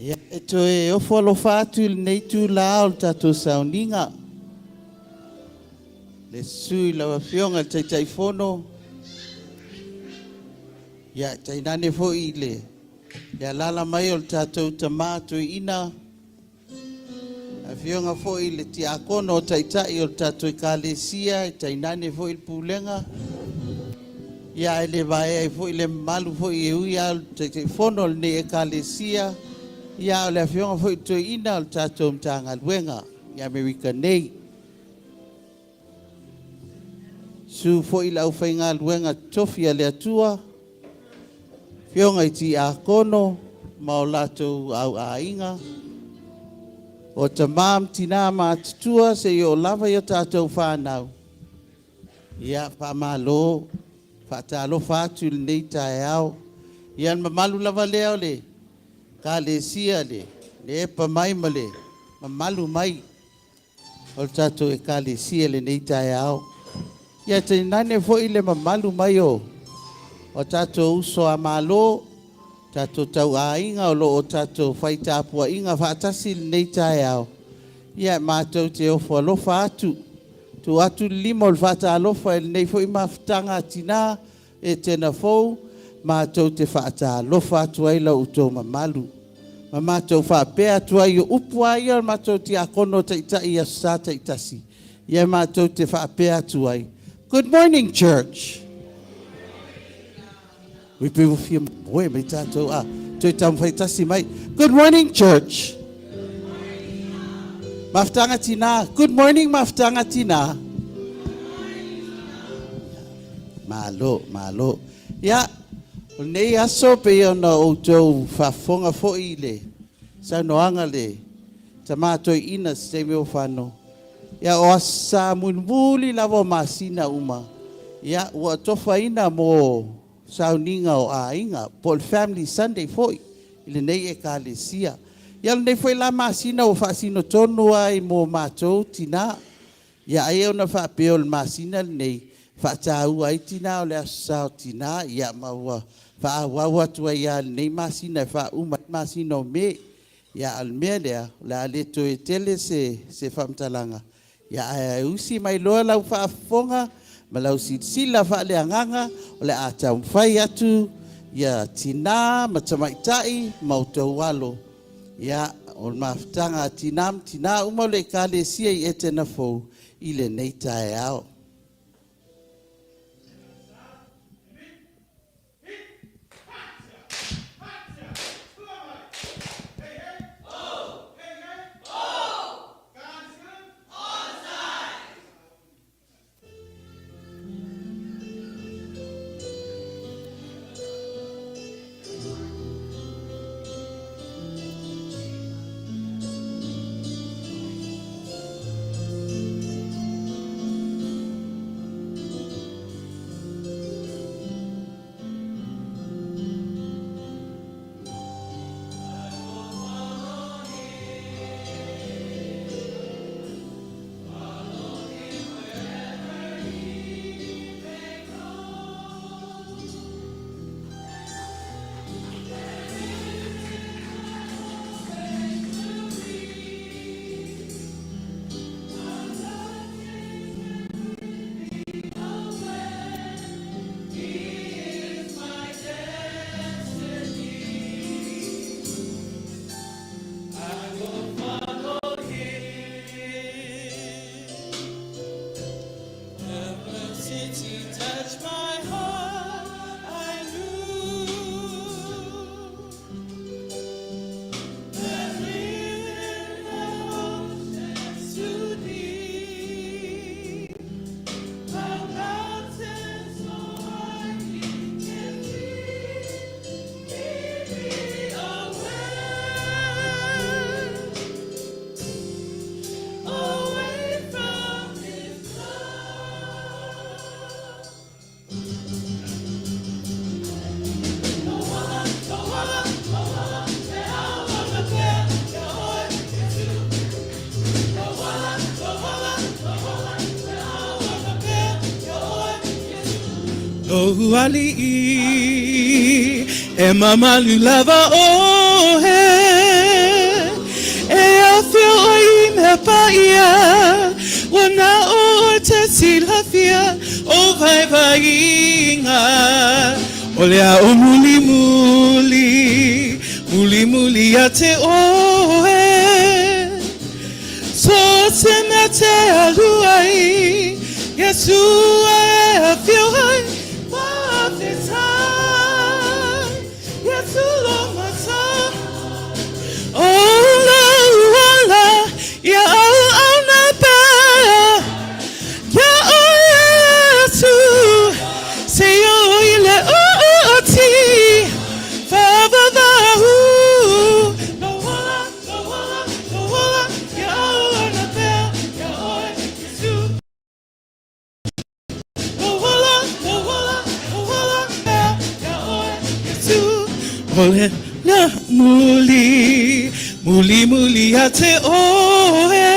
Ia, e toe ofo alofa atu i lenei tūlā o le tatou sauniga. Le sui lawa fionga le taitaifono. Ia, tainane fo'i le. Ia lala mai o le tatou tamātou ina. A fionga fo'i le tiakono o taitai o le tatou ekalesia. Tainane fo'i le pulenga. Ia ele vai fo'i le malu fo'i e ui a le taitaifono le ne ekalesia. Ia o le fionga fo'i toi ina o le tatou mtangaluenga. Ia Amerika nei. Su fo'i lau whainga luenga tofia le atua. Fionga i ti a kono, ma o lato au a inga. O ta mam tina ma tutua se i o lava i o tātou whanau. Ia pa malo, pa talo fatu le nei tae au. Ia mamalu lava leo le, ka le sia le epa mai ma le, mamalu mai. O tātou e ka le sia le nei tae au. Ia te nane fo'i le mamalu mai o tātou uso a malo, tātou tau a inga o lo o tātou whaitapua inga whaatasi nei tae au. Ia mātou te ofo alofa atu. Tu atu limo le whata alofa e nei fo'i mawhitanga tina e tena fou, mātou te whata alofa atu ai la utou mamalu. Ma mātou whapea atu ai o upu ai o mātou te akono taitai a sa taitasi. Ia mātou te whapea atu ai. Good morning, church. We people feel boy, mai tatou toi tam faitasi mai. Good morning, church. Maftanga tina. Good morning, maftanga tina. Malo. Ya, nei aso pe ona o tau fafonga fo'i le. Sa noanga le. Tamatoi ina se me o fano. Ya o asa munmuli lavo masina uma. Ya o tofaina mo sauninga o ainga. Paul Family Sunday foi. Ile nei e kalesia. Ya nei foi la masina o fasino tonu ai mo matou tina. Ya ai ona fa peol masina nei. Fa tau ai tina o le asa tina. Ya maua. Fa wawa tua ya nei masina fa uma masino me. Ya almelea la leto e tele se famtalanga. Ya usi mai loa lau whaafonga, ma lau sila whaaleanganga, o le ata mwhai atu, ya tina, ma tamaitai, ma utau walo. Ya o mawhtanga tina uma le kale sia i Etena fou, i le nei tae ao. Oh Ali, e mama lava oh he. oi me paia wana o te silafia o vai vainga olea o muli muli muli muli a te oe so se me te aluai Yeshua e fioai ma te sai Yeshua ma sai Ola ola ya ona ba ya o Yesu se yo ile o ti fa ba ba hu no ola ya ona ba ya o Yesu no ola ya o Yesu ole na muli muli muli a te oe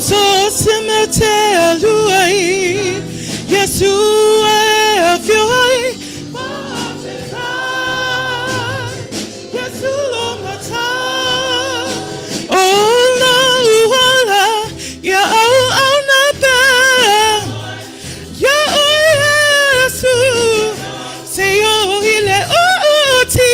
so se me te aluai Yesu e a fioi ma te sai Yesu lo matai oh la uala ya au na ba ya o Yesu se yo ile o ti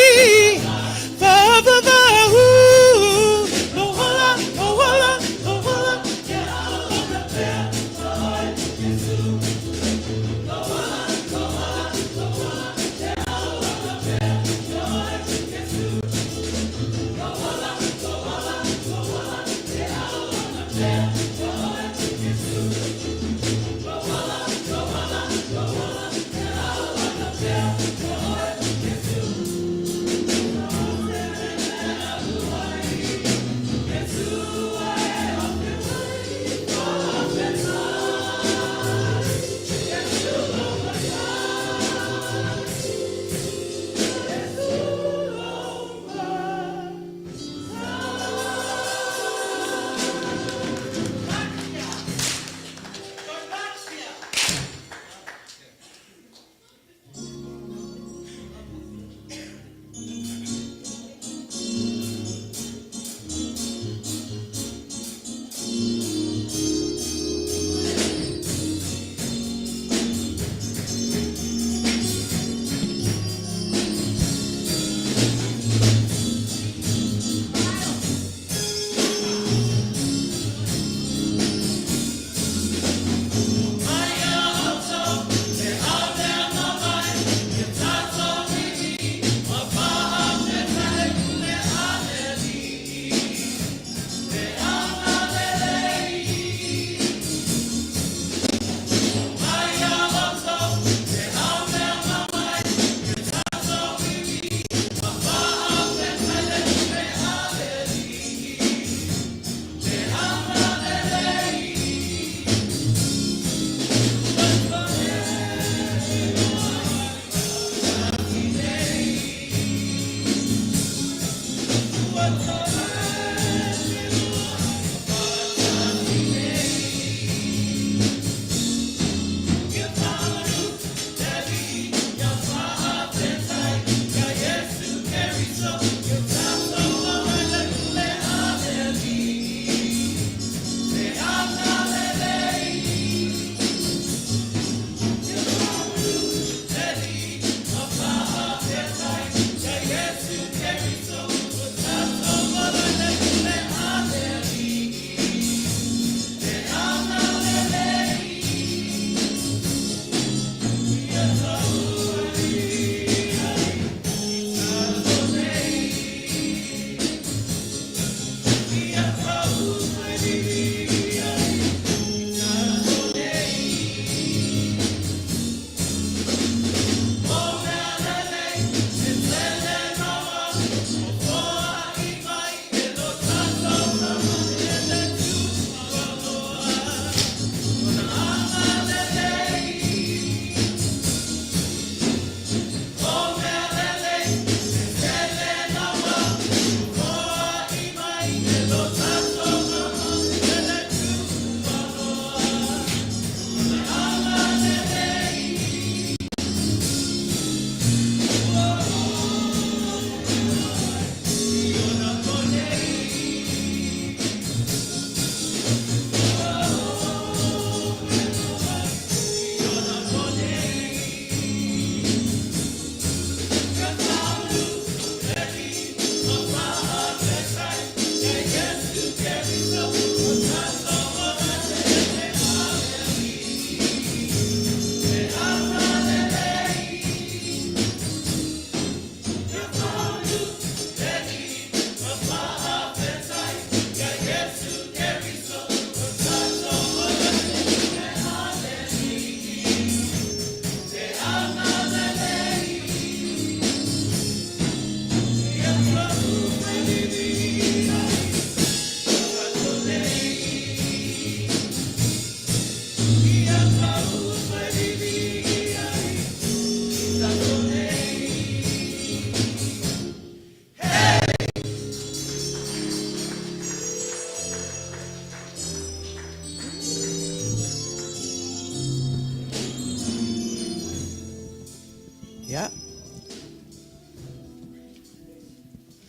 Ya.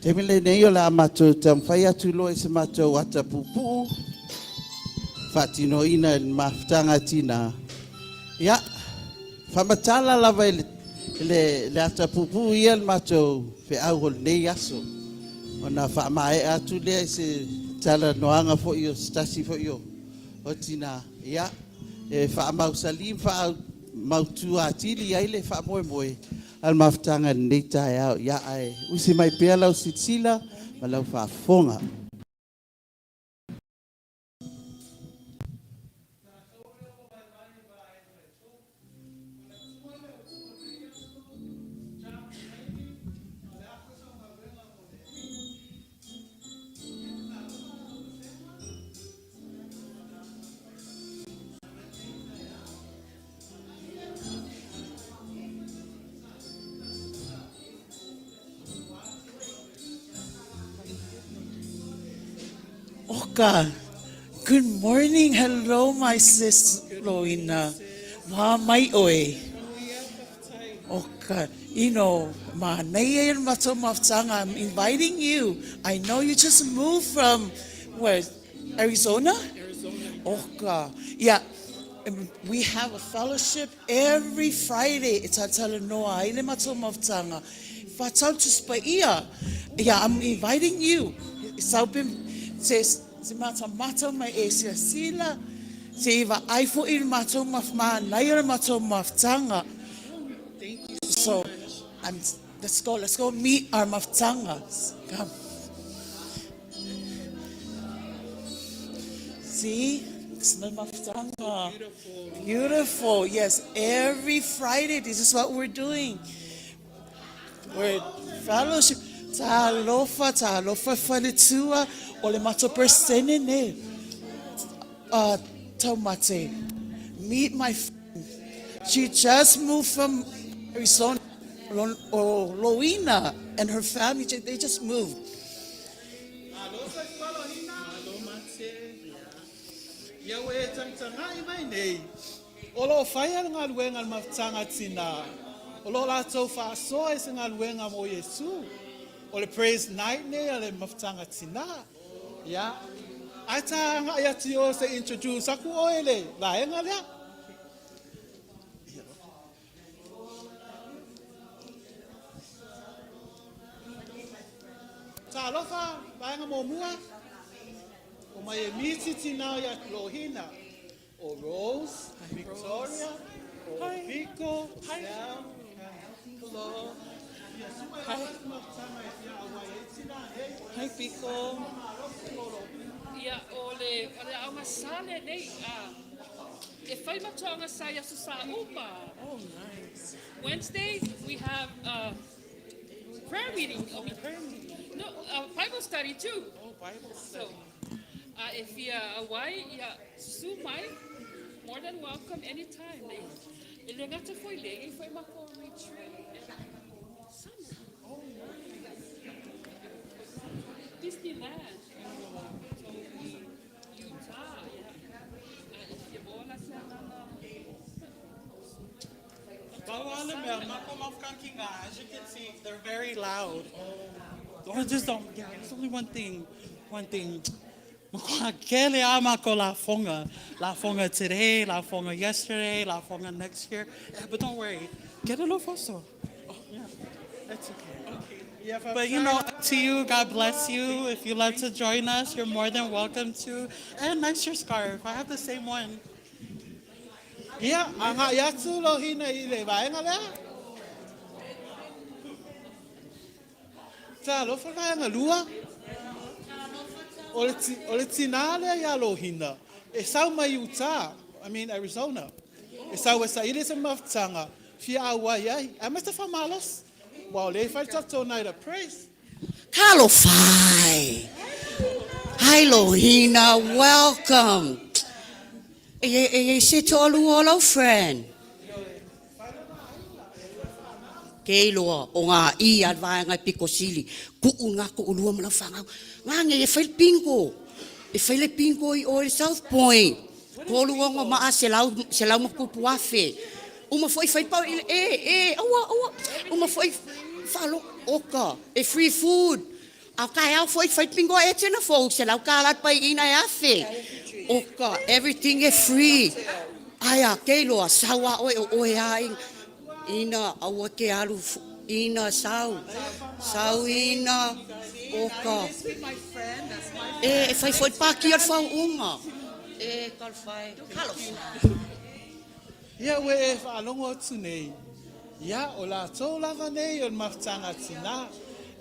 Te mele nei o la matou tam whai atu loa se matou ata pupu. Whatino ina in maftanga tina. Ya. Whamatala lava le ata pupu ia le matou fe au hol nei aso. Ona whamae atu lea se tala noanga fo io, stasi fo io. O tina, ya. Whamau salim, whamau tu atili, aile whamoe moe. Al maftanga nei tae au, ya ai. Usi mai pea lau sitsila, ma lau whafonga. Oka, good morning. Hello, my sis Loina. Wa mai oe. Oka, ma nai mato maftanga. I'm inviting you. I know you just moved from where, Arizona? Oka, yeah. We have a fellowship every Friday. It's at Talanoa. Ile mato maftanga. Fatau tu spaia. Yeah, I'm inviting you. Saupim. Says se mata mai e se sila se iwa aifo il mato mafma naira mato maftanga. So let's go meet our maftangas. Come. See? It's my maftanga. Beautiful. Yes, every Friday this is what we're doing. We're fellowship. Talofa falitua. Ole mato persene ne. Tomate. Meet my friend. She just moved from Arizona, Loina, and her family. They just moved. Olo faya nga luenga maftanga tina. Olo la tofa so is nga luenga mo Yesu. Ole praise night ne ole maftanga tina. Ya. Ata nga yatio se introduce aku oile. La nga ya. Ta lofa ba nga mo mua. O mai miti tina ya Lohina. O Rose, Victoria, o Pico, Sam, hello. Hi Pico. Ia ole au masale nei e fai matonga saya sa upa. Oh, nice. Wednesday we have prayer meeting. No, Bible study too. Oh, Bible So if you away sumai, more than welcome anytime. Ele ngata foi le, foi mako retreat. Oh, Disneyland. Utah. If you wanna As you can see, they're very loud. Or just don't. Yeah, there's only one thing. Kele ama ko la fonga today, la fonga yesterday, la fonga next year. Yeah, but don't worry, get a little foso. Oh, yeah, that's okay. But up to you. God bless you. If you love to join us, you're more than welcome to. And nice your scarf. I have the same one. Yeah, anga yatsu Lohina ile ba nga le. Ta lo fa nga lua. Ole tinale ya Lohina. E sau mai Utah, Arizona. E sau esa ile se maftanga. Fia awa yai. Amesta famalas. Wow, le fa tato night of praise. Hello, Fi. Hi, Lohina. Welcome. Sit all friend. Keiloa, o ngā I advai ngai piko sili. Ku'u ngā ko ulua mala whangau. Ngā nge e whaile pingo. E whaile pingo I o South Point. Ko ulua ngā maa se lau makupu afe. Uma foi pau awa. Uma foi falo oka. Free food. Au kai au foi pingo Etena fo se lau kalat pa ina yafe. Oka, everything is free. Aya kelo sawa oi ai. Ina awa ke alu ina sau ina oka. Foi pa kia fa uma. Kalfai. Ia we e whaalongo atu nei. Ia o la tō lava nei o maftanga tina.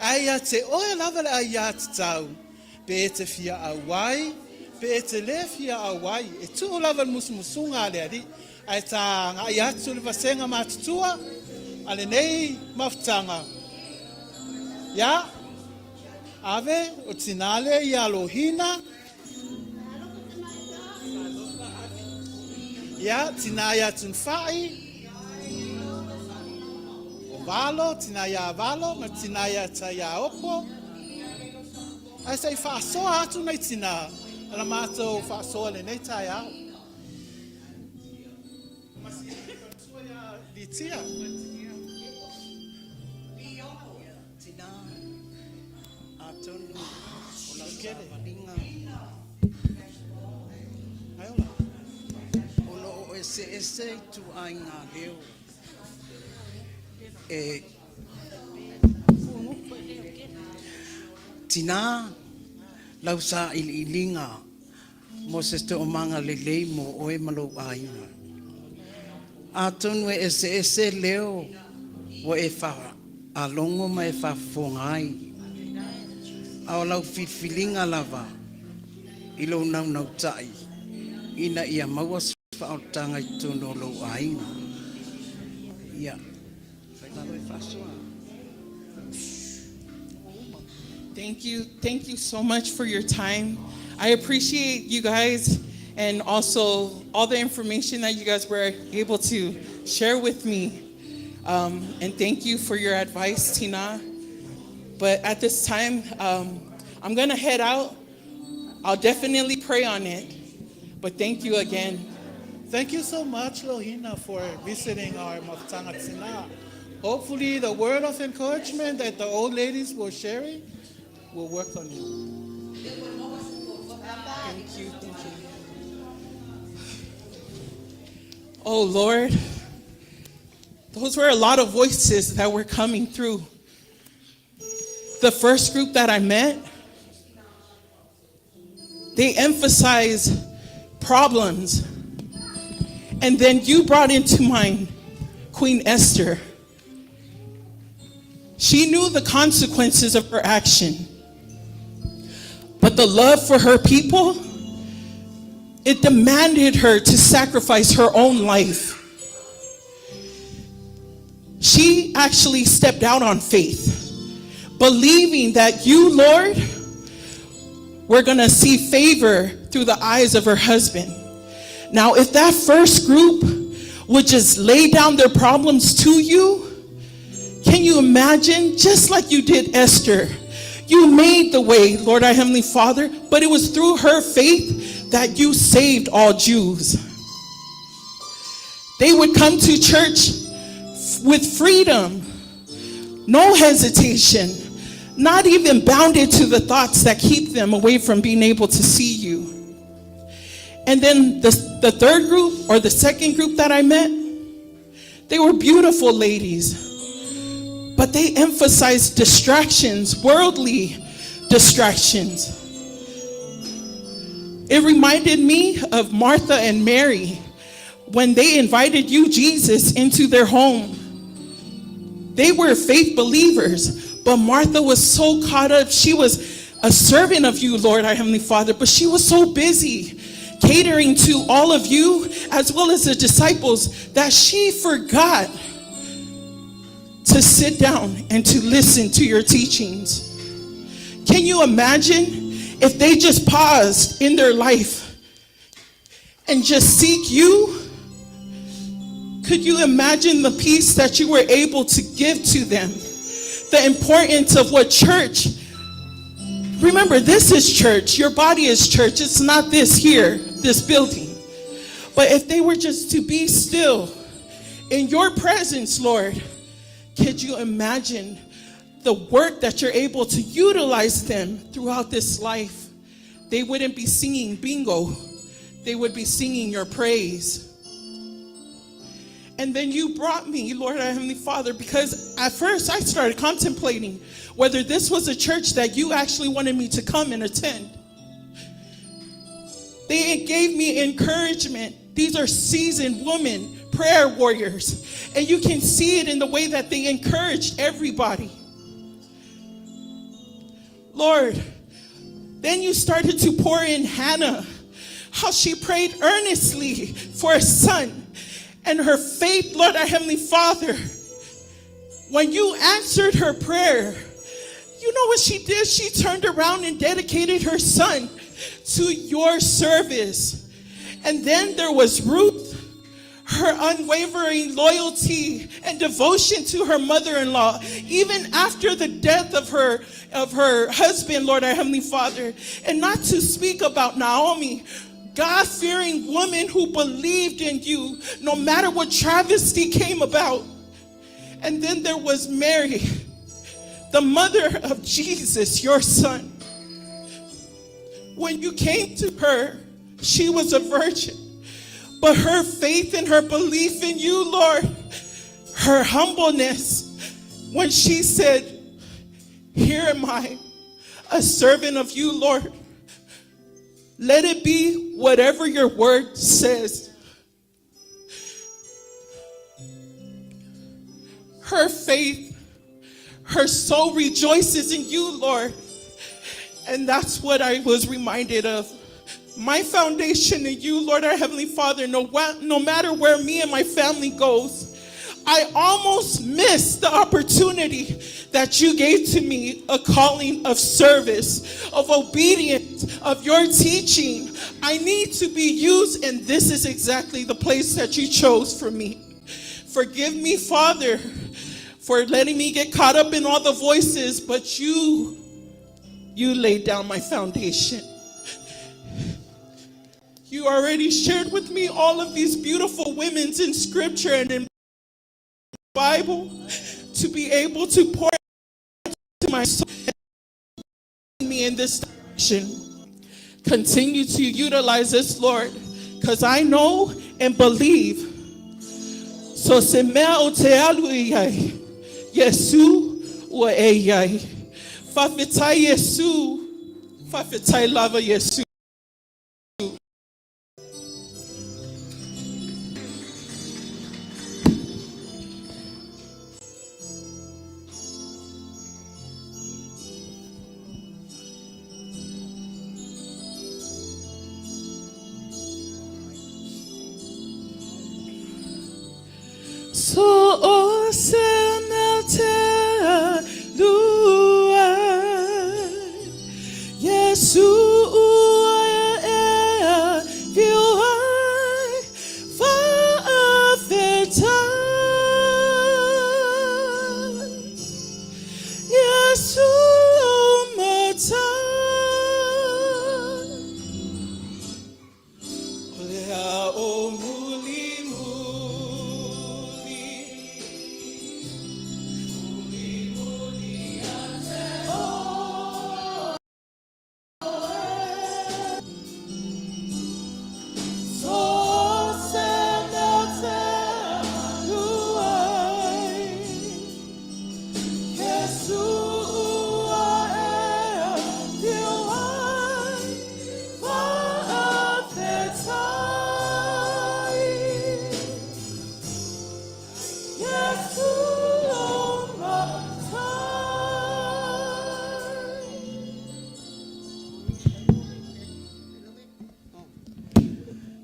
Aia te oe lava le aia te tau. Pe e te fia awai, pe e te le fia awai. E tu o lava musumusunga le ari. Ai tā ngā ia tu le vasenga matutua. Ale nei maftanga. Ia, ave o tinale ia lohina. Ia, tina ia tunfai. O valo, tina ia valo, ma tina ia ta ia opo. Ai sei whaasoa atu nei tina. Ala mātou whaasoa le nei tai au. Masi tua ia litia. Tina, atonu, o la kele. Ai ola. O ese tu ai ngā leo. Tina, lau sa ilinga, mo se te omanga lelei mo oe malo aina. Atonu ese leo, o e wha alongo ma e wha fongai. Ao lau filinga lava, ilo nau tai, ina ia maua whaotanga I tono lo aina. Ia. Thank you so much for your time. I appreciate you guys and also all the information that you guys were able to share with me. And thank you for your advice, Tina. But at this time, I'm gonna head out. I'll definitely pray on it. But thank you again. Thank you so much, Lohina, for visiting our Maftanga Tina. Hopefully the word of encouragement that the old ladies were sharing will work on you. Thank you. Oh, Lord, those were a lot of voices that were coming through. The first group that I met, they emphasized problems. And then you brought into mind Queen Esther. She knew the consequences of her action. But the love for her people, it demanded her to sacrifice her own life. She actually stepped out on faith, believing that you, Lord, were going to see favor through the eyes of her husband. Now, if that first group would just lay down their problems to you, can you imagine, just like you did Esther, you made the way, Lord our Heavenly Father, but it was through her faith that you saved all Jews. They would come to church with freedom, no hesitation, not even bounded to the thoughts that keep them away from being able to see you. And then the third group, or the second group that I met, they were beautiful ladies, but they emphasized distractions, worldly distractions. It reminded me of Martha and Mary when they invited you, Jesus, into their home. They were faith believers, but Martha was so caught up. She was a servant of you, Lord, our Heavenly Father, but she was so busy catering to all of you as well as the disciples that she forgot to sit down and to listen to your teachings. Can you imagine if they just paused in their life and just seek you? Could you imagine the peace that you were able to give to them? The importance of what church. Remember, this is church. Your body is church. It's not this here, this building. But if they were just to be still in your presence, Lord, could you imagine the work that you're able to utilize them throughout this life? They wouldn't be singing bingo. They would be singing your praise. And then you brought me, Lord, our Heavenly Father, because at first I started contemplating whether this was a church that you actually wanted me to come and attend. They gave me encouragement. These are seasoned women, prayer warriors. And you can see it in the way that they encouraged everybody. Lord, then you started to pour in Hannah, how she prayed earnestly for a son. And her faith, Lord, our Heavenly Father, when you answered her prayer, you know what she did? She turned around and dedicated her son to your service. And then there was Ruth, her unwavering loyalty and devotion to her mother-in-law, even after the death of her husband, Lord, our Heavenly Father. And not to speak about Naomi, God-fearing woman who believed in you no matter what travesty came about. And then there was Mary, the mother of Jesus, your son. When you came to her, she was a virgin. But her faith and her belief in you, Lord, her humbleness, when she said, "Here am I, a servant of you, Lord. Let it be whatever your word says." Her faith, her soul rejoices in you, Lord. And that's what I was reminded of. My foundation in you, Lord, our Heavenly Father, no matter where me and my family goes, I almost missed the opportunity that you gave to me, a calling of service, of obedience, of your teaching. I need to be used, and this is exactly the place that you chose for me. Forgive me, Father, for letting me get caught up in all the voices, but you laid down my foundation. You already shared with me all of these beautiful women in Scripture and in Bible to be able to pour into my soul and me in this direction. Continue to utilize this, Lord, because I know and believe. So se mea o te alu iai, Yesu ua e iai. Whawhetai Yesu, whawhetai lava Yesu. So o se mea te lua, Yesu ua e viuai whaawhetai. Yesu o matai, o lea o muli muli.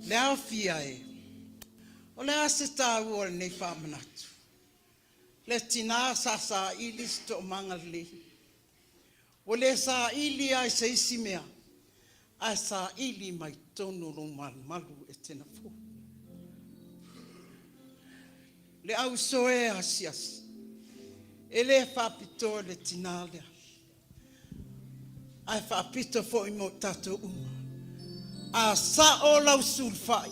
Lea fia e. O lea se tāu o nei whamanatu. Le tina sa ili sto manga lehi. O le sa ili ai se isi mea. Ai sa ili mai tonu roman malu e tena fu. Le au soe asias. E le whapito le tina lea. Ai whapito fo i mo tato uma. A sa o lau sulfai,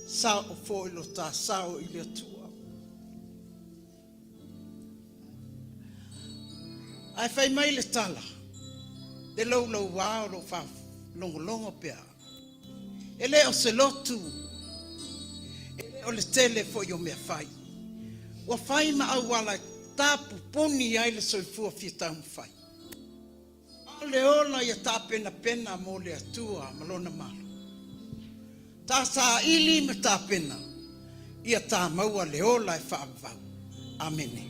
sa o fo ilo ta sa o ile tua. Ai whai mai le tala. De lau wā o lo wha longo pia. Ele o se lotu. Ele o le tele fo yo mea whai. Wa whai ma au wala tapu poni ai le soifua fietau mwhai. A le ola ia tā pena mo le atua malona malo. Tā sa ili me tā pena. Ia tā maua le ola e whaavau. Amene.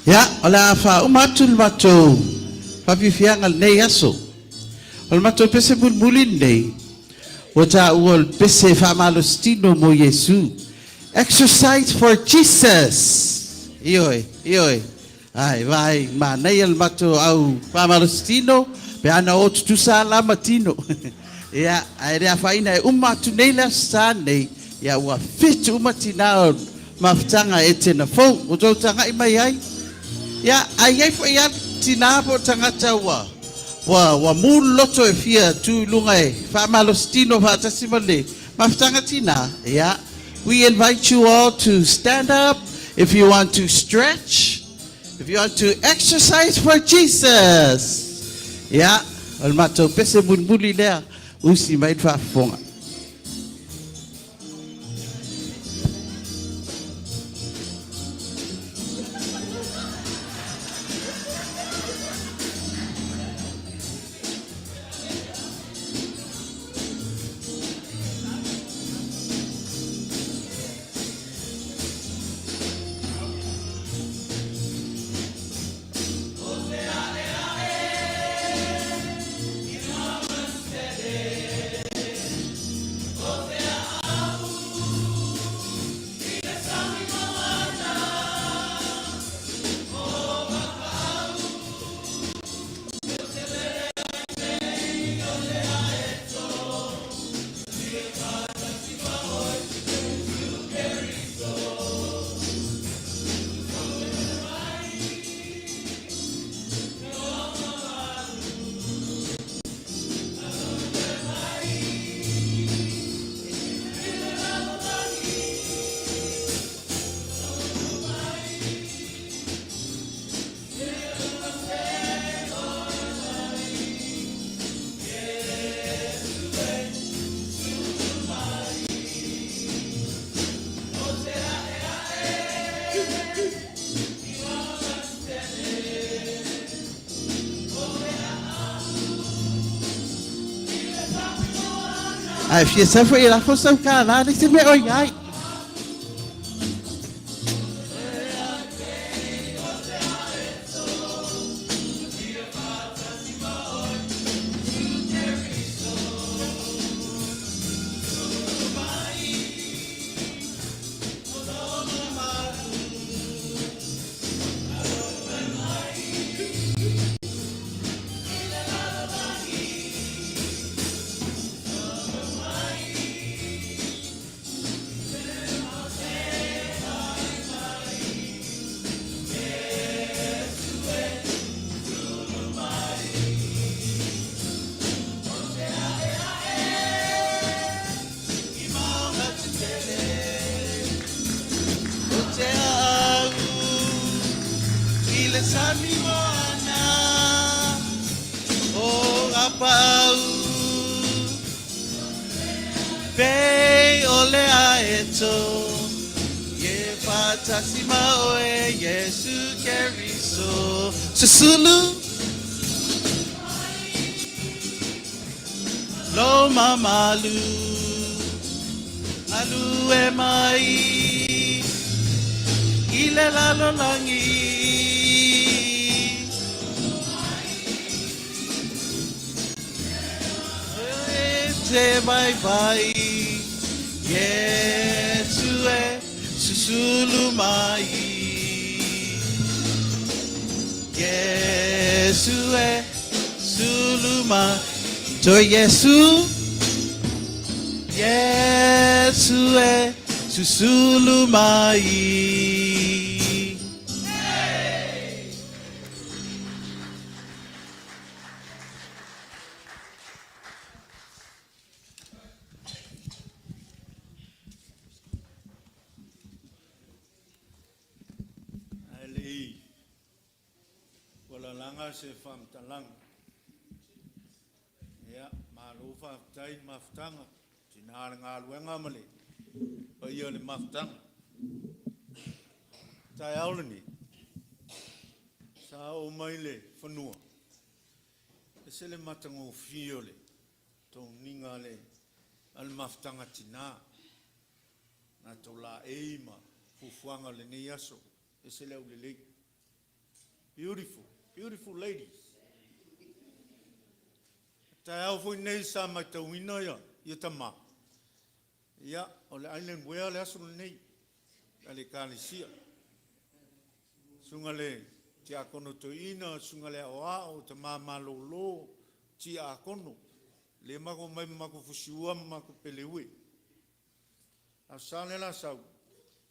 Ya, ola fa umatul mato. Papi fiangal nei aso. Ol mato pese bulbulin nei. Wata uol pese fa malostino mo Yesu. Exercise for Jesus. Ioi. Ai, vai, ma nei al mato au fa malostino. Pe ana otu tu sa la matino. Ya, ai rea faina umatu nei la sa nei. Ya, ua fitu umatinao. Maftanga etena fo. Uto tanga imai ai. Ya, ai fo ya tina po tangata wa mul loto e fia tu lunga e fa malostino fa tasimale maftanga tina. Ya, we invite you all to stand up if you want to stretch, if you want to exercise for Jesus. Ya, al mato pese bunbuli lea usi mai fa fonga. Ai fia sa foi la fosa cara, se me oi ai. sami moana o apau Pei ole aeto ye fatasima oe Yesu keriso susulu lo mamalu alu e mai ile lalo langi te bye bye Yesu e susulu mai Yesu e sulu mai to Yesu Yesu e susulu mai se fam talang ya malufa tai maftanga tinar ngal wenga male ayole maftanga tai aulni sa o maile fanua esele matango fiole to ningale al maftanga tina na tola eima fufuanga le niaso esele ulele beautiful Beautiful ladies. Tau foi nei sa mai tau ina ia tama. Ia, o le island wea le aso nei. Ale kalisia. Sunga le ti akono to ina, sunga le oa o te mama lolo, ti akono. Le mako mai mako fusiua mako pelewe. Asane la sau.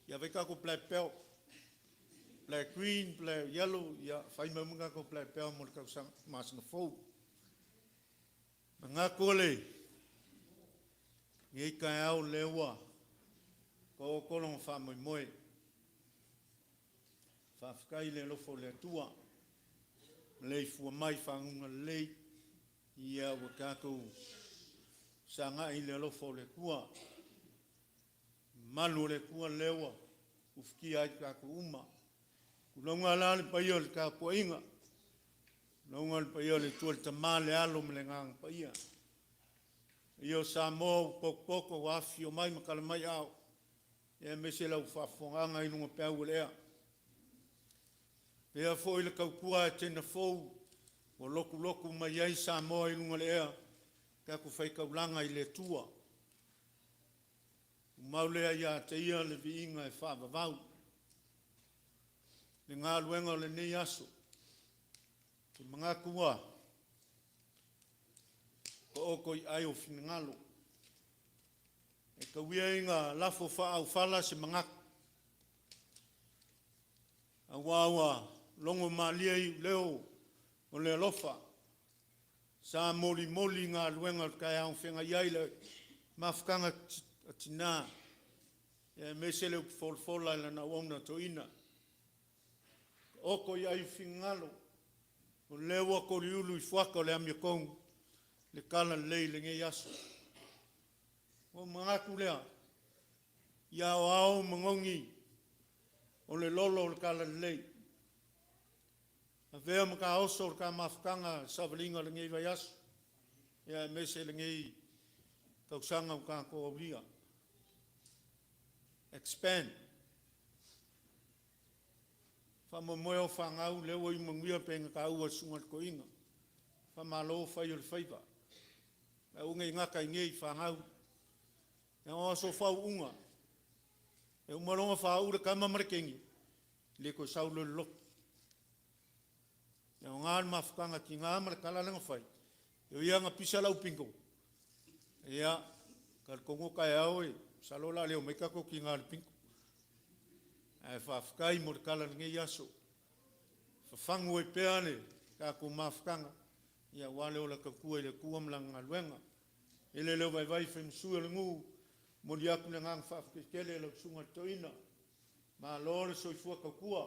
Ia veka ko plai peo. Black green, black yellow, ya fai mamunga ko black pea mo ka sang mas na fo. Nga kole. Ngai ka au lewa. Ko kolon fa mo moi. Fa fkai le lo fo le tua. Le fu mai fa nga le. Ia wa ka ko sanga ile lo fo le tua. Malu le tua lewa. Ufki ai ka ko uma. Longa lale paiol ka poinga. Longa paiol tuol tamale alo mlengang paia. Io Samoa poko wafio mai makala mai au. E mesela ufafonga inu ngapau lea. Pea foi le kaukua tena fou. O loku mai ai Samoa inu lea. Ka ku fai kaulanga ile tua. Maulea ia te ia le viinga e fa vavau. Le ngā luenga le nei aso. Te mga kua. Ko oko i ai o finangalo. E ka wia inga lafo wha au whala se mga. A wawa longo malia i leo o le lofa. Sa moli ngā luenga kai au whenga iai le mafkanga atina. E mesele ufolfola ila na wona to ina. Oko ia i fingalo. O lewa ko riulu i fuaka o le amia kong. Le kala lei le nge yaso. O mga kulea. Ia o ao mangongi. O le lolo o le kala lei. A vea maka oso o ka mafkanga savalinga le nge iwa yaso. Ia mese le nge i kausanga o ka ko oblia. Expand. Fama moe whangau lewa i manguia penga ka ua sungat ko inga. Fama lo whai o le whaiva. E unga i ngaka i ngei whangau. E o aso whau unga. E umaronga whau ura ka mamarakengi. Le ko saulo le loko. E o ngā mawhakanga ki ngā mara kalalanga whai. E o ianga pisa lau pingo. E ia, ka kongo kai au e, salola leo me kako ki ngā pingo. E whawhakai mo te kala nge yaso. Whawhangu e peane, ka ko mawhakanga. Ia wale o la kakua i le kuamlanga luenga. E le leo vai whemsua le ngu. Mo li aku le ngang whawhakele le sunga toina. Ma lore soifua kakua.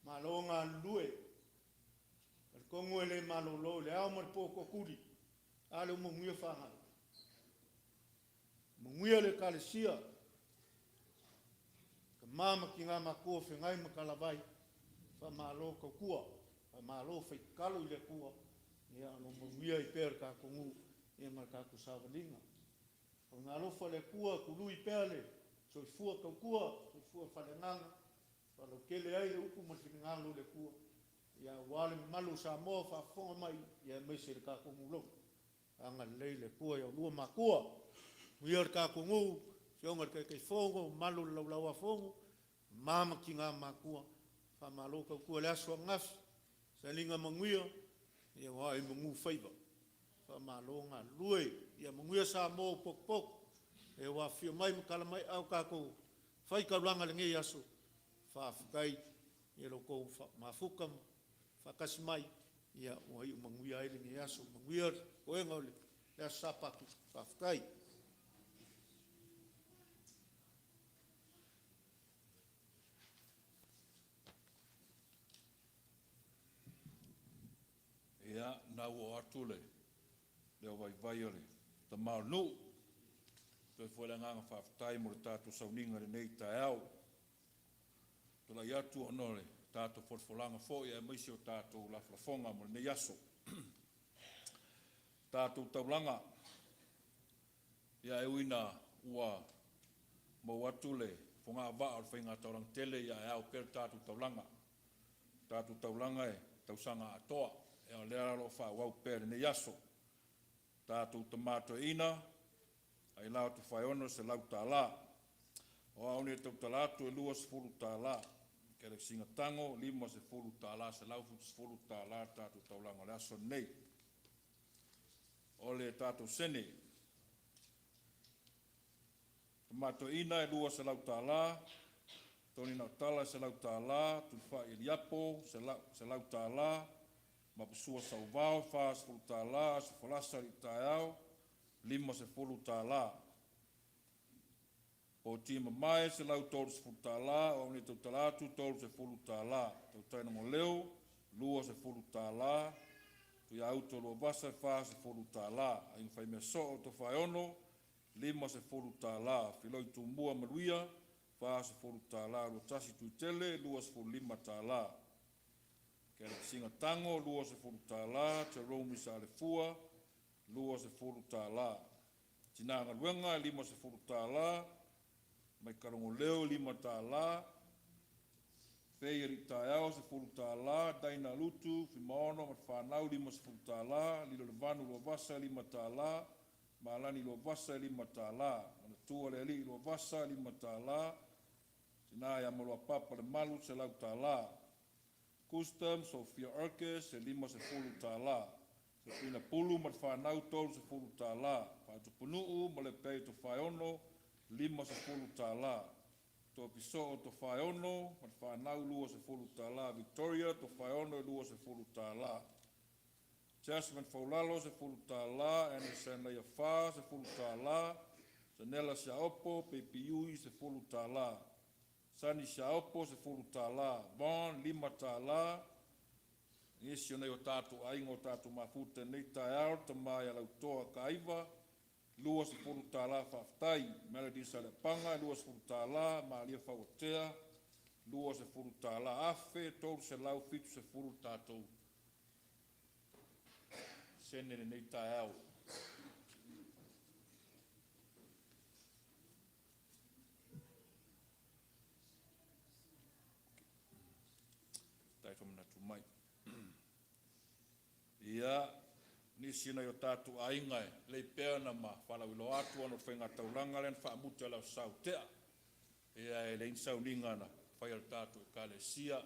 Ma malonga lue. Kongo ele malolo le au mar poko kuri. Ale munguia whahai. Munguia le kalesia. Ka mama ki ngā makua whengai makalawai. Wha malo ka kua. Wha malo whaikalu le kua. Ia alo munguia I pēr ka kongu. Ia mar ka kusawalinga. O ngā lofa le kua kului pēle. So I fua kau kua. So I fua whanenganga. Wha kele ai le upu matingalu le kua. Ia wale malu Samoa whafonga mai. Ia meise le ka kongu lo. Anga leile kua ia lua makua. Muia le ka kongu. Fionga le kai fongo. Malu le laulaua fongo. Mama ki ngā makua. Wha malo kau kua le asua ngafi. Sa linga manguia. Ia wai mangu whaiva. Wha malo ngā lue. Ia manguia Samoa pok pok. E wa fio mai makala mai au kako. Whai ka ranga le ngei aso. Wha fukai. Ia loko mafuka. Whakasi mai. Ia wai manguia ele ngei aso. Manguia oenga ole. Lea sapaku. Wha fukai. Ia, nau o atu le. Leo vai ole. Ta mau nu. Toi foi le nganga whaftai mo le tātou sauninga le nei tae au. Tola i atu ono le tātou whorfolanga fo ia maisi o tātou laflafonga mo le nei aso. Tātou taulanga. Ia e uina ua mo atu le fonga wa o whainga taurang tele ia e au per tātou taulanga. Tātou taulanga e tausanga atoa. E o lea lo wha wau pere nei aso. Tātou tamato ina. Ailao Tofaeono se lau tā la. O aune tau talatu e lua se fulu tā la. Kere singa tango, lima se fulu tā la, se lau se fulu tā la, tātou taulanga le aso nei. O le tātou sene. Tomato ina e lua se lau tā la. Toni nau tala se lau tā la. Tufa iliapo se lau tā la. Mapusua sau vau, wha se fulu tā la, se falasa i tāe au. Lima se fulu tā la. O tima mai se lau tolu se fulu tā la, o ni tau talatu tolu se fulu tā la. Tau taina mo leo, lua se fulu tā la. Tu ia auto lua vasa e wha se fulu tā la. Aing whai mea so o Tofaeono, lima se fulu tā la. Filoi tu mua maruia, wha se fulu tā la. Lua tasi tu tele, lua se fulu lima tā la. Kere singa tango, lua se fulu tā la. Te romi sa le fua, lua se fulu tā la. Tina ngaluenga, lima se fulu tā la. Mai karongo leo, lima tā la. Feiri tāe au se fulu tā la. Daina lutu, fimaono, mat whanau, lima se fulu tā la. Lilo le vanu, lua vasa, lima tā la. Malani, lua vasa, lima tā la. Mana tua le ali, lua vasa, lima tā la. Tina ya malua papa le malu, se lau tā la. Custom, Sofia Erkes, se lima se fulu tā la. Se pina pulu mat whanau tolu se fulu tā la. Pātu punuu, Malepeai Tofaeono, lima se fulu tā la. Tō piso o Tofaeono, mat whanau lua se fulu tā la. Victoria, Tofaeono, lua se fulu tā la. Jasmine Faulalo se fulu tā la. Anderson Leia Wha se fulu tā la. Sanela Siaopo, PPU se fulu tā la. Sani Siaopo se fulu tā la. Bon, lima tā la. Nisi o nei o tātou aingo o tātou mafuta nei tae au, ta mai alau toa ka aiva. Lua se fulu tā la whaftai. Melody Salepanga, lua se fulu tā la. Malia Whaotea, lua se fulu tā la. Afe, tolu se lau fitu se fulu tātou. Sene nei tae au. Tai whamanatu mai. Ia, nisi na yo tātu ainga e, lei pēr na ma, whalawilo atu ano whainga tauranga len, whaamuta lau sau tea. Ia e lein sau ninga na, whaial tātu e kāle sia,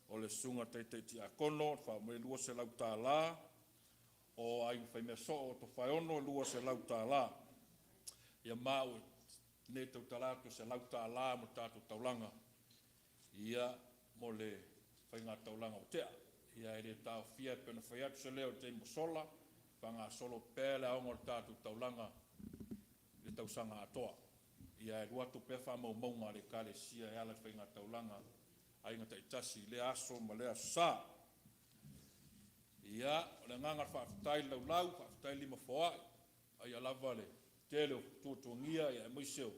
o le sunga teitei ti akono, whaamue lua se lau tā la, o aing whaimea so o Tofaeono, lua se lau tā la. Ia mau, ne tau talatu se lau tā la mo tātu taulanga. Ia, mo le whainga taulanga o tea. Ia ere tau fia pena whaiatu se leo te mosola, whanga solo pēle aonga o tātu taulanga le tausanga atoa. Ia e ruatu pe wha mau maunga le kāle sia e ala whainga taulanga ai ngata itasi le aso ma le asa. Ia, le nganga whaafitai lau, whaafitai lima whaai, ai alava le tele o tuatungia ia e moiseo,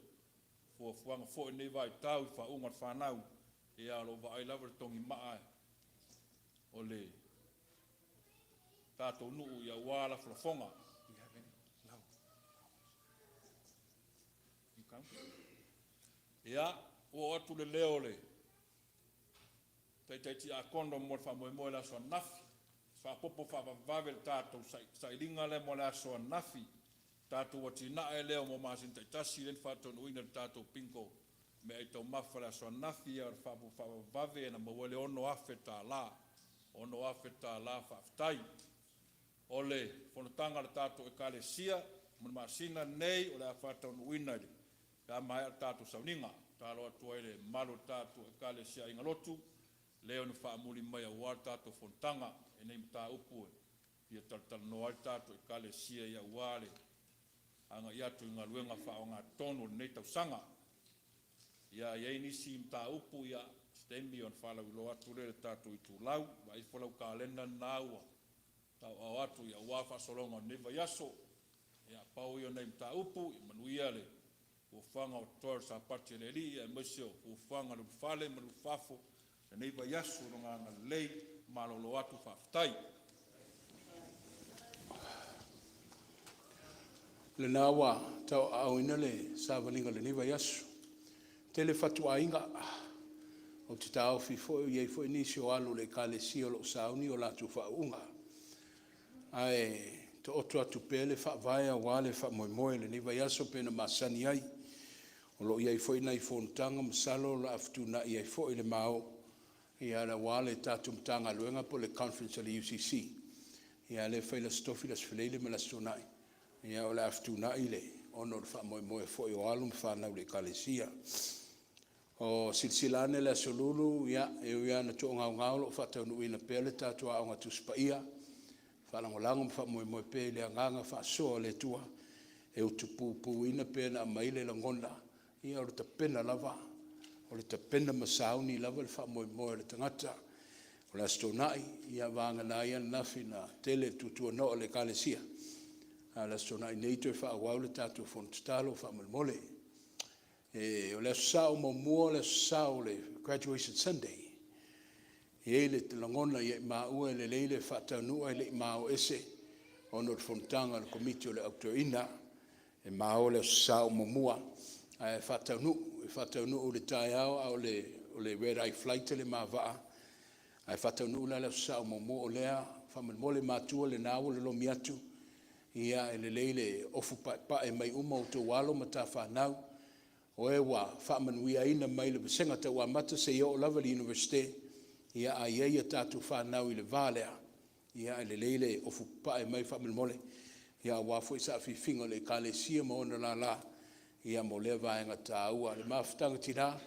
fuanga fo nei vai tau, whaunga whanau, ia alo wa ai lava le tongi maa o le tātou nuu ia wala whalafonga. Ia, o atu le leo le, taiti a kondo mo le whamoe la soa nafi, whapopo whavave le tātou sailinga le mo le asoa nafi, tātou wati na e leo mo masin taitasi len whatou nuina le tātou pinko, me ai tau mawha le asoa nafi a whavave na mawale ono afe tā la, ono afe tā la whaftai. O le whanatanga le tātou e kale sia, mun masina nei o le a whatou nuina le, ka mai al tātou sauninga, tālo atua ele malo tātou e kale sia inga lotu, leo ni whaamuli mai a wā tātou whanatanga, e nei mta upu e, ia tal no al tātou e kale sia ia wāle, anga iatu inga luenga whao ngā tono nei tau sanga, ia iei nisi mta upu ia stemi on whala ulo atu le tātou i tū lau, wa i whalau ka lena nāua, tau au atu ia wā whasolonga neva yaso, ia pau i o nei mta upu, i manuia le, o whanga o toa sa pati le li, ia mwesio, o whanga lu whale, manu whafo, e neva yaso runga ngā lei, malolo atu whaftai. Le nawa tau au ina le savalinga le niva yasu. Tele fatu ainga. O te tau fifo iei fo inisi o alu le kale si o lo sauni o latu whaunga. Ai to otu atu pele wha vaya wale wha moe le niva yasu pena masani ai. O lo iei fo ina i fontanga masalo la aftu na iei fo ile mao. Ia la wale tatu mtanga luenga po le conference o le UCC. Ia le whaila stofi las whileile me las tonai. Ia o le aftuna ile ono le wha moe foi o alum whanau le kalesia. O silsilane le asolulu ia e uia na tō ngau lo whatau nui na pele tātua au ngatu spaia. Whalangolango mwha moe pe le anganga wha soa le tua. E utupu ina pena maile la ngonda. Ia o le tapena lava. O le tapena masauni lava le wha moe le tangata. O le astonai ia vanga na ia nafi na tele tutua no le kalesia. Ala sona nei te fa wau le tatu fontalo fa mole e o le sao mo le sao le graduation Sunday e le langona ye ma u le leile fa tanu le ma o ese ono fontanga le committee le autoina e ma o le sao mo e fa tanu le taiao au le red eye flight le ma va e fa tanu le sao mo le fa mole ma tu le na o le lo miatu ia ele leile ofu pa e mai uma o te walo ma ta whanau o e wa whamanuia ina mai le besenga te wa mata se i o Lovely University ia a ia tatu whanau i le valea ia ele leile ofu pa e mai whamanmole ia wa fo isa fingo le kalesia mo ona la ia mo le vaenga ta ua le mafutanga tira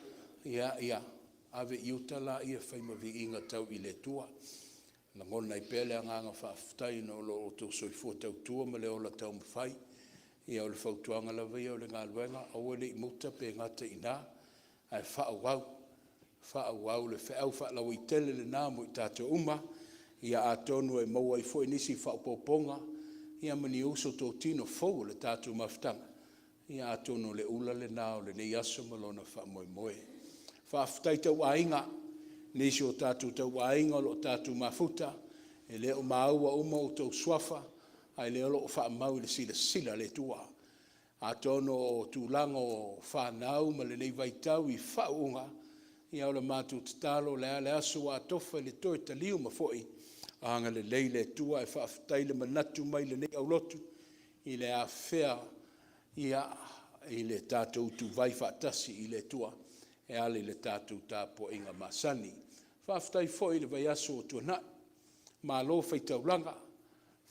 ia ave iuta la ia whaimavi inga tau i le tua na ngona I pele nganga whaftai no lo to soifua tau tua ma le ola tau mwhai. Ia o le whautuanga la vei o le ngā luenga o le I muta pe ngata ina ai whaawau le whaau whaalau I tele le nā mo I tātou uma ia a tonu e maua I fo nisi whaupoponga ia mani uso tō tino fau le tātou maftanga ia a tonu le ula le nā o le nei aso malona whaamoe. Whaftai tau ainga nisi o tātou tau ainga o tātou mafuta, e leo maua uma o tau swafa, ai leo lo wha mau le sila le tua. A tono o tūlanga o whanau ma le nei vaitau I whaunga, I au le mātou tatalo le ale aso a tofa le toi taliu ma foi, anga le lei le tua e whaftai le manatu mai le nei au lotu, I le a whea ia I le tātou tu vai whaatasi I le tua, e ale le tātou tāpo inga masani. Whaftai foi le vai aso o tuana, ma lo whaitau langa,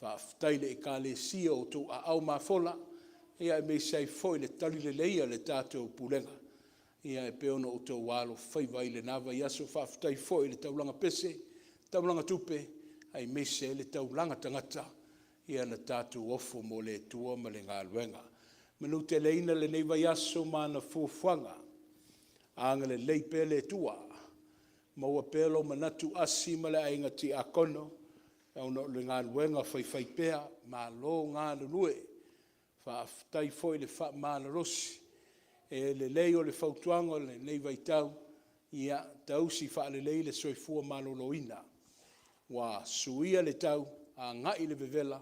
whaftai le kale sia o tō a au mafola, ia e me sei foi le tali le leia le tātou pulenga, ia e peono o tō walo whaiwai le nawa iaso, whaftai foi le taulanga pese, taulanga tupe, ai me se le taulanga tangata, ia na tātou ofo mo le tua ma le ngā luenga. Manu te leina le neiva iaso ma na fufuanga, anga le leipe le tua, maua pelo manatu asi ma le ainga ti akono, au no le ngā ruenga whai pea, ma lo ngā lulue, whaafutai foi le wha mana rosi, e le lei o le whautuanga le nei vai tau, ia tausi wha le lei le soifua maloloina, wa suia le tau, a ngai le vevela,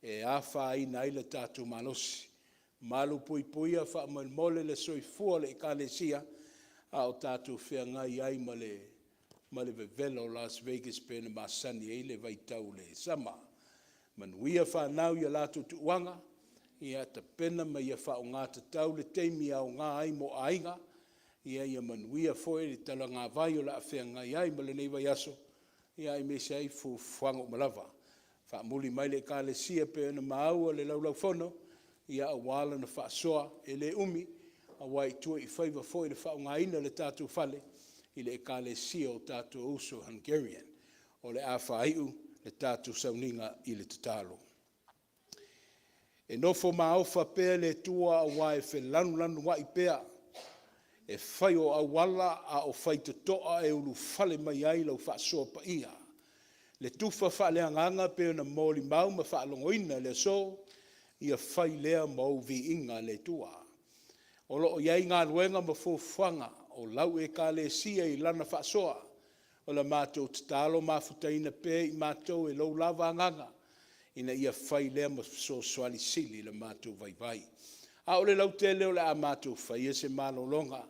e a wha ina i le tātou malosi, malu pui puia wha mole le soifua le ekalesia, a o tātou whea ngai ai ma le vevela o Las Vegas pēne masani e le vai tau le sama. Manuia whanau ia lātou tuanga, ia ta pena ma ia wha o ngā tatau le teimi au ngā ai mo ainga, ia manuia foe le tala ngā vai o la whea ngai ai ma le nei vai aso, ia i mese ai fu whango malawa. Wha muli mai le ka le sia pēne maua le laulau whono, ia a wala na wha soa e le umi, a wai tua i whaiva foe le wha o ngā ina le tātou whale, i le ekalesia o tātou uso Hungarian, o le awhaiu le tātou sauninga i le tatalo. E nofo maofa pēr le tua a wai whe lanu wai pēr, e whai o awala a o whai te toa e ulu whale mai ai lau whaasoa pa ia. Le tufa whale anganga pēr na mōli mau ma whaalongoina le so, ia whai lea mau vi inga le tua. O loo iai ngā ruenga ma fōwhanga, o lau e ka le sia i lana whaasoa, o la mātou tatalo mafutaina pē i mātou e lau lava anganga, ina ia whai lea ma so swali sili la mātou vai. A o le lau te leo le a mātou whai e se malolonga,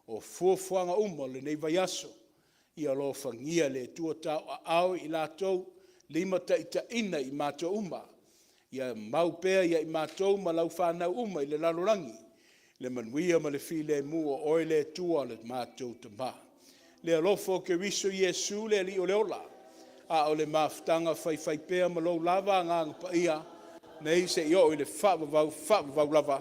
o fōwhanga le nei vai aso, ia lo whangia le tuatau a au i lātou, lima ta ina i mātou ia mau pēr ia i mātou ma lau whanau i le lalorangi, le manuia ma le file mua oi le tua le mātou tama. Le alofo ke riso Iesu le li o le ola, a o le maftanga whai pēr ma lau lava ngā pa ia, nei se i o i le whaavavau lava,